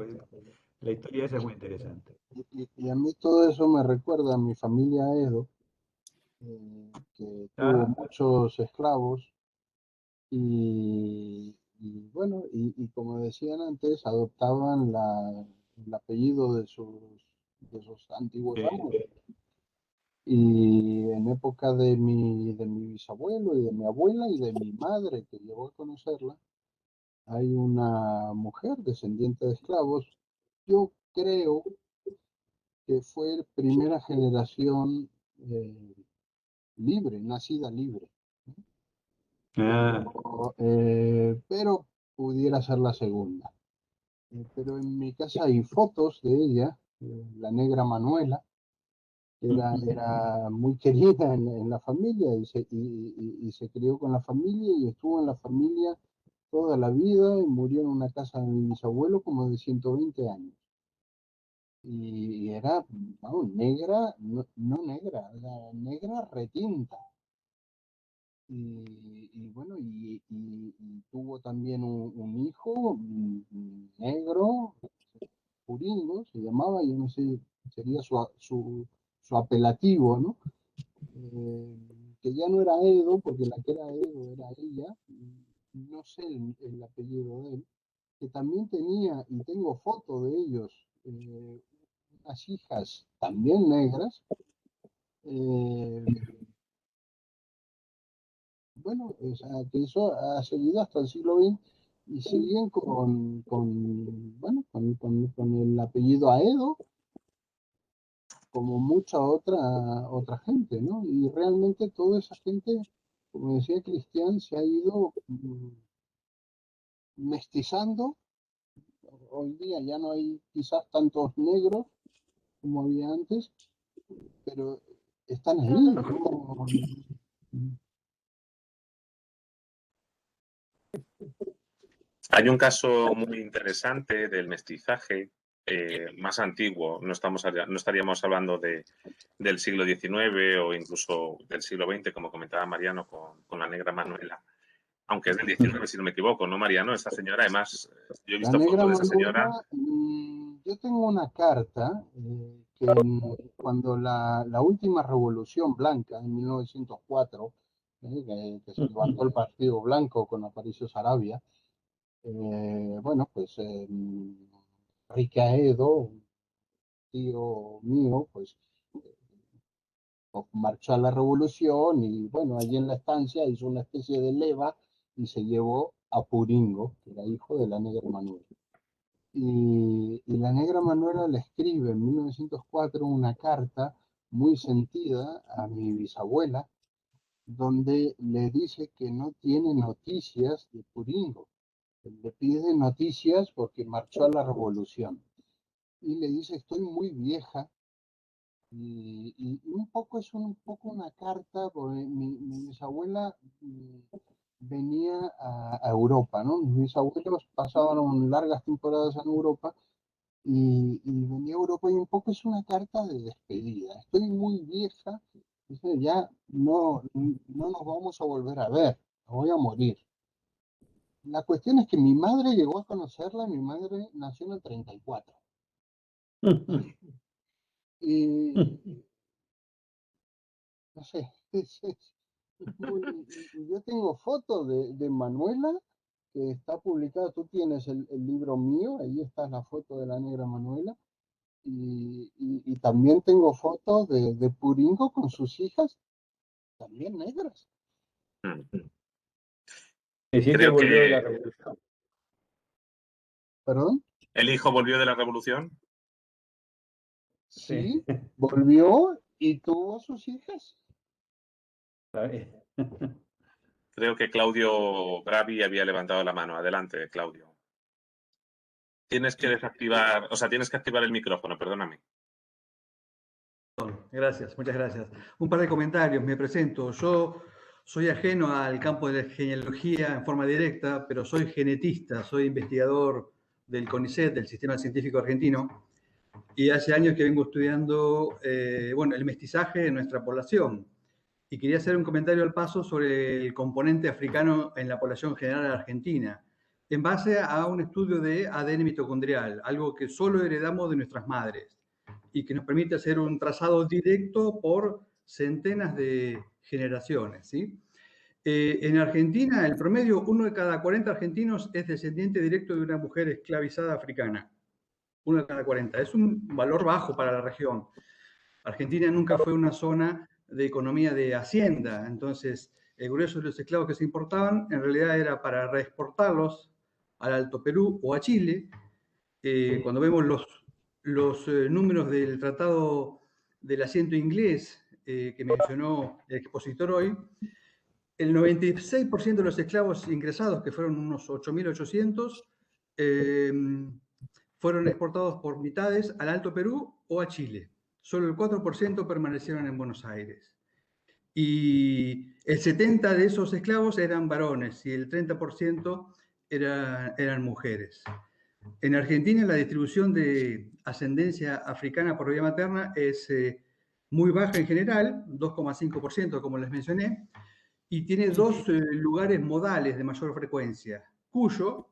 la historia esa es muy interesante. Y a mí todo eso me recuerda a mi familia Edo, que tuvo muchos esclavos, y bueno, y como decían antes, adoptaban el apellido de sus antiguos amos. Y en época de mi bisabuelo y de mi abuela y de mi madre, que llegó a conocerla, hay una mujer descendiente de esclavos. Yo creo que fue primera generación libre, nacida libre. Pero pudiera ser la segunda. Pero en mi casa hay fotos de ella, la negra Manuela, que era muy querida en la familia, y se crió con la familia y estuvo en la familia toda la vida, y murió en una casa de mi bisabuelo como de 120 años. Y era, vamos, negra, no negra, era negra retinta. Y bueno, y tuvo también un hijo negro, Puringo se llamaba, yo no sé, sería su apelativo, ¿no? Que ya no era Edo, porque la que era Edo era ella, no sé el apellido de él, que también tenía, y tengo fotos de ellos, unas hijas también negras. Bueno, o sea, que eso ha seguido hasta el siglo XX, y siguen con el apellido Aedo, como mucha otra gente, ¿no? Y realmente toda esa gente, como decía Cristian, se ha ido mestizando. Hoy día ya no hay quizás tantos negros como había antes, pero están ahí, ¿no? Hay un caso muy interesante del mestizaje más antiguo. No estaríamos hablando del siglo XIX o incluso del siglo XX, como comentaba Mariano con la negra Manuela. Aunque es del XIX, si no me equivoco, ¿no, Mariano? Esta señora, además, yo he visto fotos de esa señora. yo tengo una carta que cuando la última revolución blanca en 1904, que se levantó el Partido Blanco con Aparicio Saravia, bueno, pues Ricaedo, tío mío, pues marchó a la revolución y bueno, allí en la estancia hizo una especie de leva y se llevó a Puringo, que era hijo de la negra Manuela. Y la negra Manuela le escribe en 1904 una carta muy sentida a mi bisabuela, donde le dice que no tiene noticias de Puringo. Le pide noticias porque marchó a la revolución. Y le dice, estoy muy vieja. Y un poco es un poco una carta, porque mi bisabuela venía a Europa, ¿no? Mis abuelos pasaron largas temporadas en Europa y venía a Europa y un poco es una carta de despedida. Estoy muy vieja, dice, ya no nos vamos a volver a ver, me voy a morir. La cuestión es que mi madre llegó a conocerla, mi madre nació en el 34. Y no sé, yo tengo fotos de Manuela que está publicada, tú tienes el libro mío, ahí está la foto de la negra Manuela, y también tengo fotos de Puringo con sus hijas, también negras. Decía que volvió de la revolución. ¿Perdón? ¿El hijo volvió de la revolución? Sí, volvió y tuvo sus hijas. Creo que Claudio Bravi había levantado la mano. Adelante, Claudio. Tienes que desactivar, o sea, tienes que activar el micrófono, perdóname. Gracias, muchas gracias. Un par de comentarios, me presento. Yo soy ajeno al campo de la genealogía en forma directa, pero soy genetista, soy investigador del CONICET, del Sistema Científico Argentino, y hace años que vengo estudiando bueno, el mestizaje en nuestra población. Y quería hacer un comentario al paso sobre el componente africano en la población general argentina, en base a un estudio de ADN mitocondrial, algo que solo heredamos de nuestras madres y que nos permite hacer un trazado directo por centenas de generaciones, ¿sí? En Argentina, el promedio, 1 de cada 40 argentinos es descendiente directo de una mujer esclavizada africana. 1 de cada 40. Es un valor bajo para la región. Argentina nunca fue una zona de economía de hacienda, entonces el grueso de los esclavos que se importaban en realidad era para reexportarlos al Alto Perú o a Chile. Cuando vemos los números del Tratado del Asiento Inglés que mencionó el expositor hoy, el 96% de los esclavos ingresados, que fueron unos 8.800, fueron exportados por mitades al Alto Perú o a Chile. Solo el 4% permanecieron en Buenos Aires. Y el 70% de esos esclavos eran varones y el 30% eran mujeres. En Argentina la distribución de ascendencia africana por vía materna es muy baja en general, 2,5% como les mencioné, y tiene dos lugares modales de mayor frecuencia. Cuyo,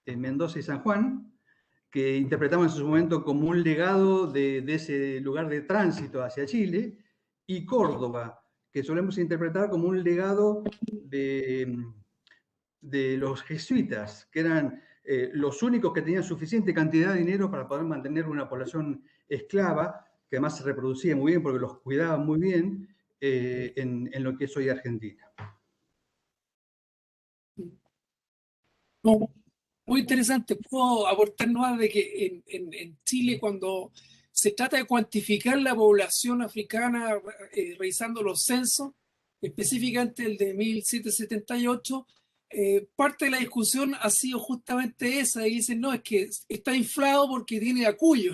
en Mendoza y San Juan, que interpretamos en su momento como un legado de ese lugar de tránsito hacia Chile, y Córdoba, que solemos interpretar como un legado de los jesuitas, que eran los únicos que tenían suficiente cantidad de dinero para poder mantener una población esclava, que además se reproducía muy bien porque los cuidaban muy bien en lo que es hoy Argentina. Muy interesante. Puedo aportar más de que en Chile, cuando se trata de cuantificar la población africana, revisando los censos, específicamente el de 1778, parte de la discusión ha sido justamente esa, y dicen, no, es que está inflado porque tiene a Cuyo.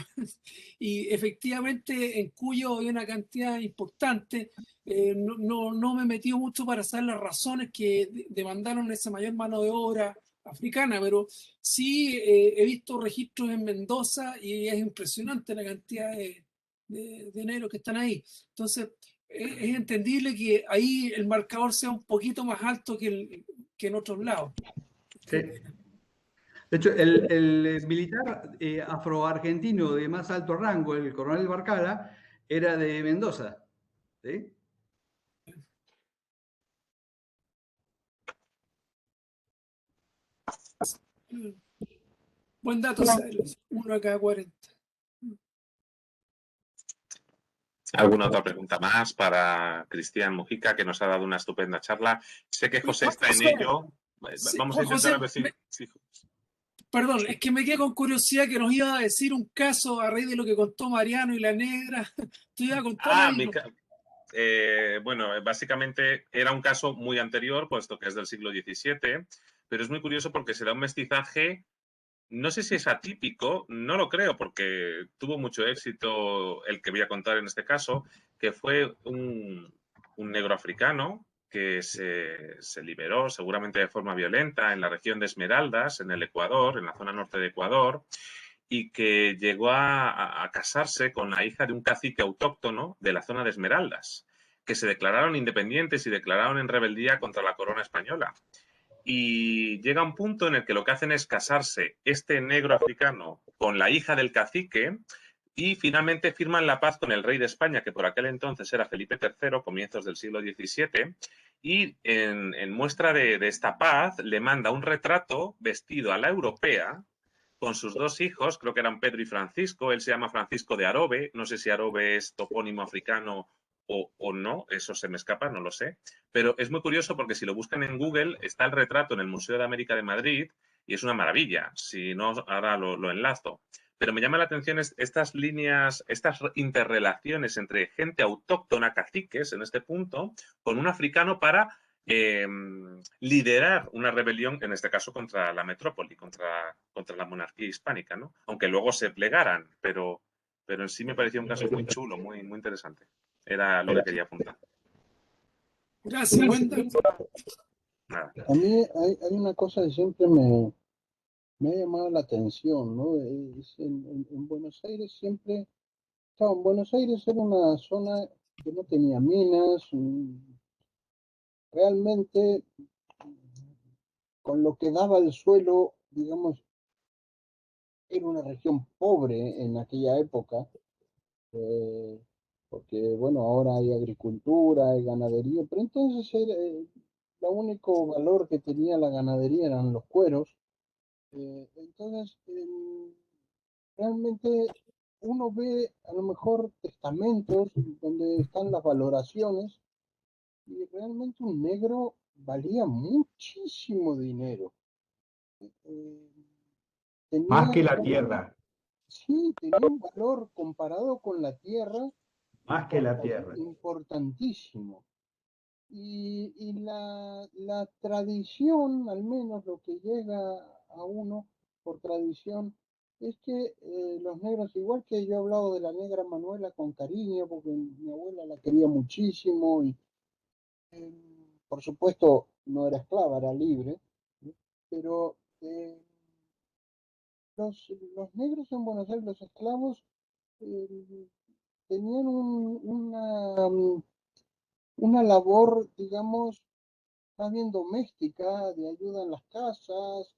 Y efectivamente en Cuyo hay una cantidad importante. No me he metido mucho para saber las razones que demandaron esa mayor mano de obra africana, pero sí he visto registros en Mendoza y es impresionante la cantidad de negros que están ahí. Entonces, es entendible que ahí el marcador sea un poquito más alto que en otros lados. Sí. De hecho, el militar afroargentino de más alto rango, el coronel Barcala, era de Mendoza. ¿Sí? Buen dato, Cyrus. 1 a cada 40. ¿Alguna otra pregunta más para Cristian Mujica, que nos ha dado una estupenda charla? Sé que José está en ello. Sí, Vamos a intentar a ver si... Perdón, es que me quedé con curiosidad que nos iba a decir un caso a raíz de lo que contó Mariano y la negra. ¿Tú ibas a contar algo? Bueno, básicamente era un caso muy anterior, puesto que es del siglo XVII, pero es muy curioso porque se da un mestizaje, no sé si es atípico, no lo creo, porque tuvo mucho éxito el que voy a contar en este caso, que fue un negro africano que se liberó, seguramente de forma violenta, en la región de Esmeraldas, en el Ecuador, en la zona norte de Ecuador, y que llegó a casarse con la hija de un cacique autóctono de la zona de Esmeraldas, que se declararon independientes y declararon en rebeldía contra la corona española. Y llega un punto en el que lo que hacen es casarse este negro africano con la hija del cacique y finalmente firman la paz con el rey de España, que por aquel entonces era Felipe III, comienzos del siglo XVII, y en muestra de esta paz le manda un retrato vestido a la europea con sus dos hijos, creo que eran Pedro y Francisco. Él se llama Francisco de Arobe, no sé si Arobe es topónimo africano o no, eso se me escapa, no lo sé, pero es muy curioso porque si lo buscan en Google está el retrato en el Museo de América de Madrid y es una maravilla, si no ahora lo enlazo. Pero me llama la atención estas líneas, estas interrelaciones entre gente autóctona, caciques en este punto, con un africano para liderar una rebelión, en este caso contra la metrópoli, contra la monarquía hispánica, ¿no? Aunque luego se plegaran, pero en sí me pareció un caso muy chulo, muy interesante. Era lo que quería apuntar. Gracias, buen dato. Nada. A mí hay una cosa que siempre me ha llamado la atención, ¿no? En Buenos Aires siempre, claro, en Buenos Aires era una zona que no tenía minas, realmente con lo que daba el suelo, digamos, era una región pobre en aquella época, porque bueno, ahora hay agricultura, hay ganadería, pero entonces el único valor que tenía la ganadería eran los cueros. Entonces, realmente uno ve a lo mejor testamentos donde están las valoraciones y realmente un negro valía muchísimo dinero. Más que la tierra. Sí, tenía un valor comparado con la tierra. Más que la tierra. Importantísimo. Y la tradición, al menos lo que llega a uno por tradición, es que los negros, igual que yo he hablado de la negra Manuela con cariño, porque mi abuela la quería muchísimo y por supuesto no era esclava, era libre, ¿sí? Pero los negros en Buenos Aires, los esclavos, tenían una labor, digamos, más bien doméstica, de ayuda en las casas.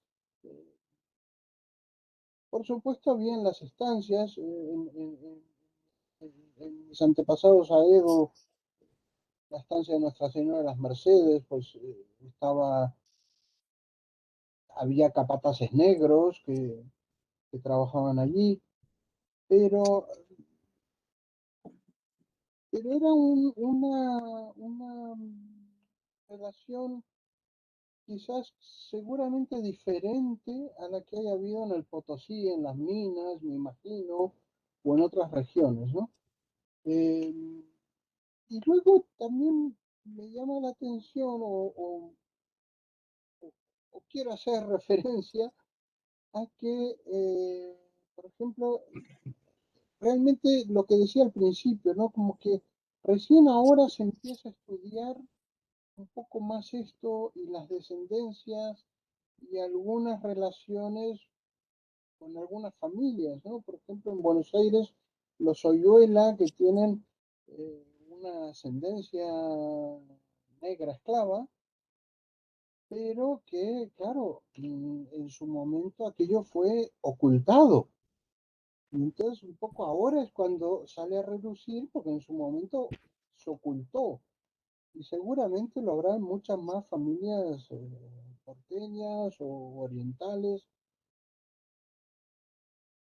Por supuesto, había en las estancias, en mis antepasados a Edo, la estancia de Nuestra Señora de las Mercedes, pues había capataces negros que trabajaban allí, pero era una relación quizás seguramente diferente a la que haya habido en el Potosí, en las minas, me imagino, o en otras regiones, ¿no? Y luego también me llama la atención o quiero hacer referencia a que, por ejemplo, realmente lo que decía al principio, ¿no? Como que recién ahora se empieza a estudiar un poco más esto y las descendencias y algunas relaciones con algunas familias, ¿no? Por ejemplo, en Buenos Aires, los Oyuela, que tienen una ascendencia negra esclava, pero que, claro, en su momento aquello fue ocultado. Y entonces un poco ahora es cuando sale a relucir, porque en su momento se ocultó. Y seguramente lo habrá en muchas más familias porteñas o orientales.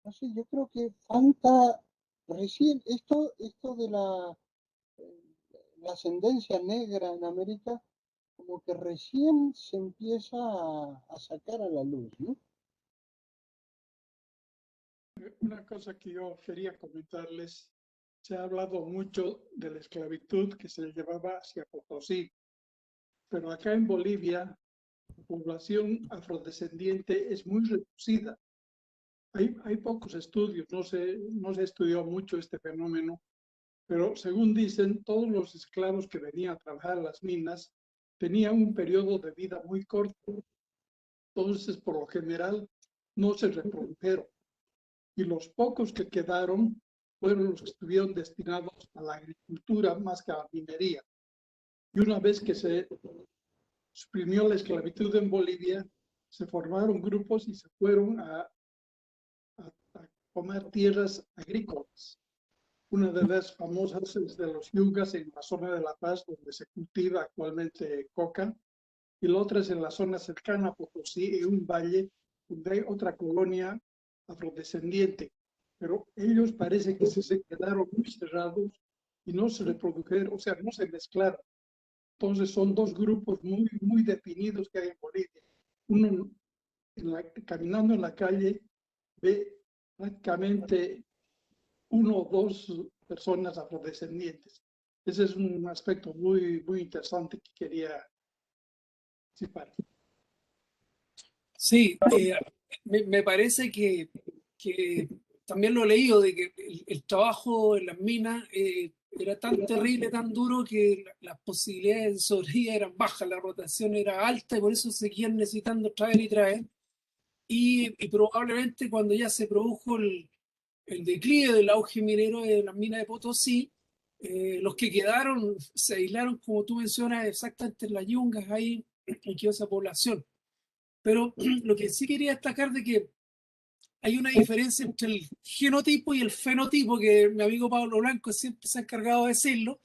No sé, yo creo que falta recién esto de la ascendencia negra en América, como que recién se empieza a sacar a la luz, ¿no? Una cosa que yo quería comentarles, se ha hablado mucho de la esclavitud que se llevaba hacia Potosí, pero acá en Bolivia la población afrodescendiente es muy reducida. Hay pocos estudios, no se estudió mucho este fenómeno, pero según dicen, todos los esclavos que venían a trabajar en las minas tenían un periodo de vida muy corto. Entonces, por lo general, no se reprodujeron. Y los pocos que quedaron fueron los que estuvieron destinados a la agricultura más que a la minería. Y una vez que se suprimió la esclavitud en Bolivia, se formaron grupos y se fueron a tomar tierras agrícolas. Una de las famosas es de los Yungas en la zona de La Paz, donde se cultiva actualmente coca, y la otra es en la zona cercana a Potosí, en un valle donde hay otra colonia afrodescendiente. Pero ellos parece que se quedaron muy cerrados y no se reprodujeron, o sea, no se mezclaron. Entonces son dos grupos muy definidos que hay en Bolivia. Uno, caminando en la calle, ve prácticamente uno o dos personas afrodescendientes. Ese es un aspecto muy interesante que quería participar. Sí, me parece que también lo he leído, de que el trabajo en las minas era tan terrible, tan duro, que las posibilidades de sobrevivir eran bajas, la rotación era alta y por eso seguían necesitando traer y traer. Y probablemente cuando ya se produjo el declive del auge minero de las minas de Potosí, los que quedaron se aislaron, como tú mencionas, exactamente en las Yungas, ahí quedó esa población. Pero lo que sí quería destacar de que hay una diferencia entre el genotipo y el fenotipo, que mi amigo Pablo Blanco siempre se ha encargado de decirlo,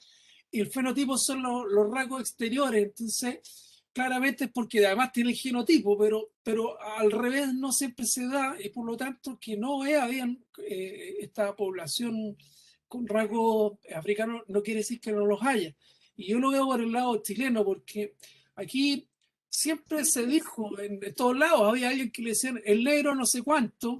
y el fenotipo son los rasgos exteriores. Entonces, claramente es porque además tiene el genotipo, pero al revés no siempre se da, y por lo tanto que no vea bien esta población con rasgos africanos no quiere decir que no los haya. Y yo lo veo por el lado chileno, porque aquí siempre se dijo, en todos lados había alguien que le decían el negro no sé cuánto,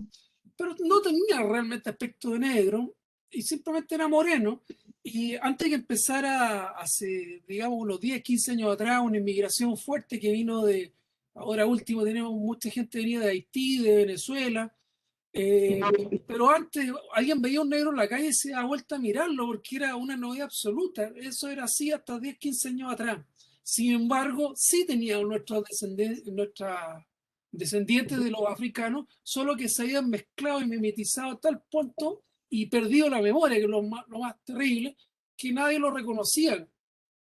pero no tenía realmente aspecto de negro y simplemente era moreno. Y antes que empezara hace, digamos, unos 10, 15 años atrás, una inmigración fuerte que vino de, ahora último tenemos mucha gente venida de Haití, de Venezuela, pero antes alguien veía un negro en la calle y se daba vuelta a mirarlo porque era una novedad absoluta. Eso era así hasta 10, 15 años atrás. Sin embargo, sí teníamos nuestros descendientes de los africanos, solo que se habían mezclado y mimetizado a tal punto y perdido la memoria, que es lo más terrible, que nadie lo reconocía.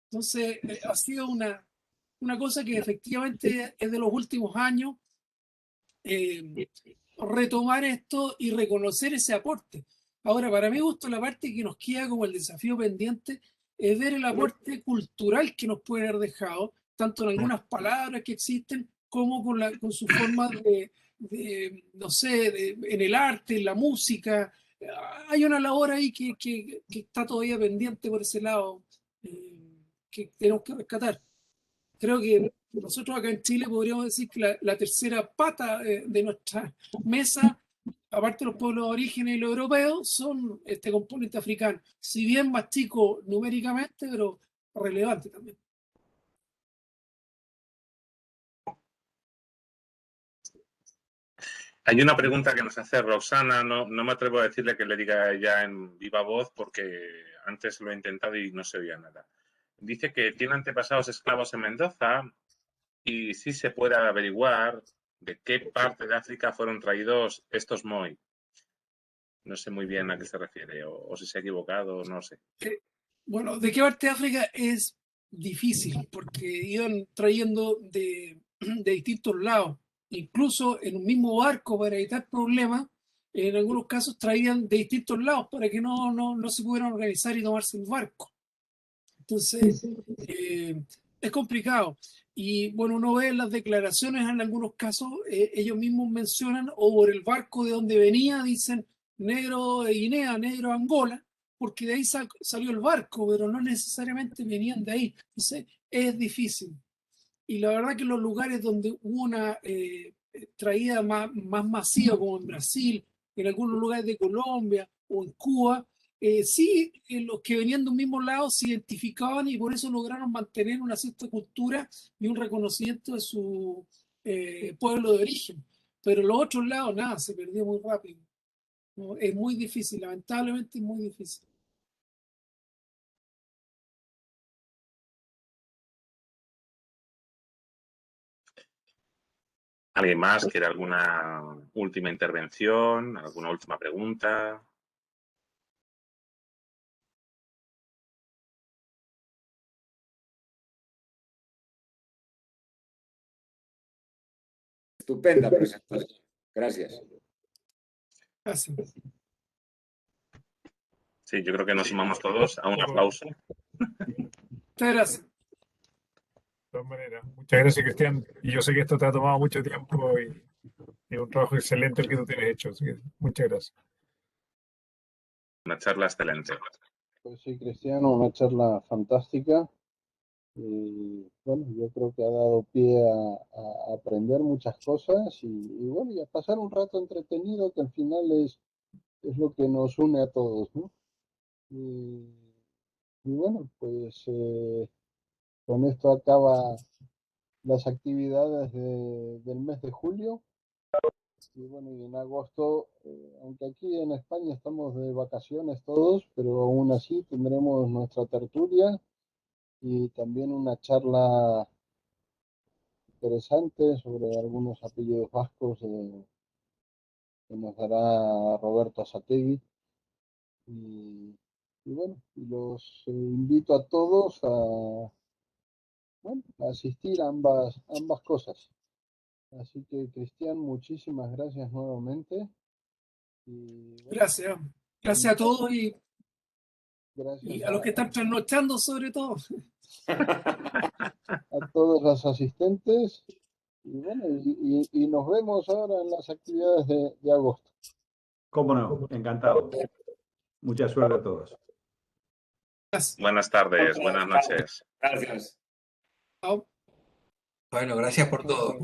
Entonces, ha sido una cosa que efectivamente es de los últimos años, retomar esto y reconocer ese aporte. Ahora, para mi gusto, la parte que nos queda como el desafío pendiente es ver el aporte cultural que nos puede haber dejado, tanto en algunas palabras que existen, como con su forma no sé, en el arte, en la música. Hay una labor ahí que está todavía pendiente por ese lado, que tenemos que rescatar. Creo que nosotros acá en Chile podríamos decir que la tercera pata de nuestra mesa, aparte de los pueblos de origen y los europeos, son este componente africano. Si bien más chico numéricamente, pero relevante también. Hay una pregunta que nos hace Roxana, no me atrevo a decirle que le diga ya en viva voz porque antes lo he intentado y no se oía nada. Dice que tiene antepasados esclavos en Mendoza y sí se puede averiguar de qué parte de África fueron traídos estos Moy. No sé muy bien a qué se refiere o si se ha equivocado, no sé. Bueno, ¿de qué parte de África? Es difícil porque iban trayendo de de distintos lados. Incluso en un mismo barco, para evitar problemas, en algunos casos traían de distintos lados para que no se pudieran organizar y tomarse el barco. Entonces, es complicado. Y bueno, uno ve en las declaraciones, en algunos casos, ellos mismos mencionan, o por el barco de donde venía, dicen negro de Guinea, negro de Angola, porque de ahí salió el barco, pero no necesariamente venían de ahí. Entonces, es difícil. Y la verdad que los lugares donde hubo una traída más masiva, como en Brasil, en algunos lugares de Colombia o en Cuba, sí, los que venían de un mismo lado se identificaban y por eso lograron mantener una cierta cultura y un reconocimiento de su pueblo de origen. Pero los otros lados, nada, se perdió muy rápido. ¿No? Es muy difícil, lamentablemente es muy difícil. ¿Alguien más quiere alguna última intervención, alguna última pregunta? Estupenda presentación. Gracias. Gracias. Sí, yo creo que nos sumamos todos a un aplauso. Muchas gracias. De todas maneras, muchas gracias, Cristian. Y yo sé que esto te ha tomado mucho tiempo y es un trabajo excelente el que tú tienes hecho. Así que muchas gracias. Una charla excelente. Pues sí, Cristiano, una charla fantástica. Y bueno, yo creo que ha dado pie a aprender muchas cosas y bueno, y a pasar un rato entretenido que al final es lo que nos une a todos, ¿no? Y bueno, pues con esto acaba las actividades del mes de julio. Y bueno, y en agosto, aunque aquí en España estamos de vacaciones todos, pero aún así tendremos nuestra tertulia y también una charla interesante sobre algunos apellidos vascos que nos dará Roberto Azategui. Y bueno, y los invito a todos a asistir a ambas cosas. Así que, Cristian, muchísimas gracias nuevamente. Y bueno, Gracias. Gracias a todos y gracias a los que están trasnochando sobre todo. a todos los asistentes. Y bueno, y nos vemos ahora en las actividades de agosto. Cómo no, encantado. Mucha suerte a todos. Buenas tardes, buenas noches. Gracias. Bueno, gracias por todo.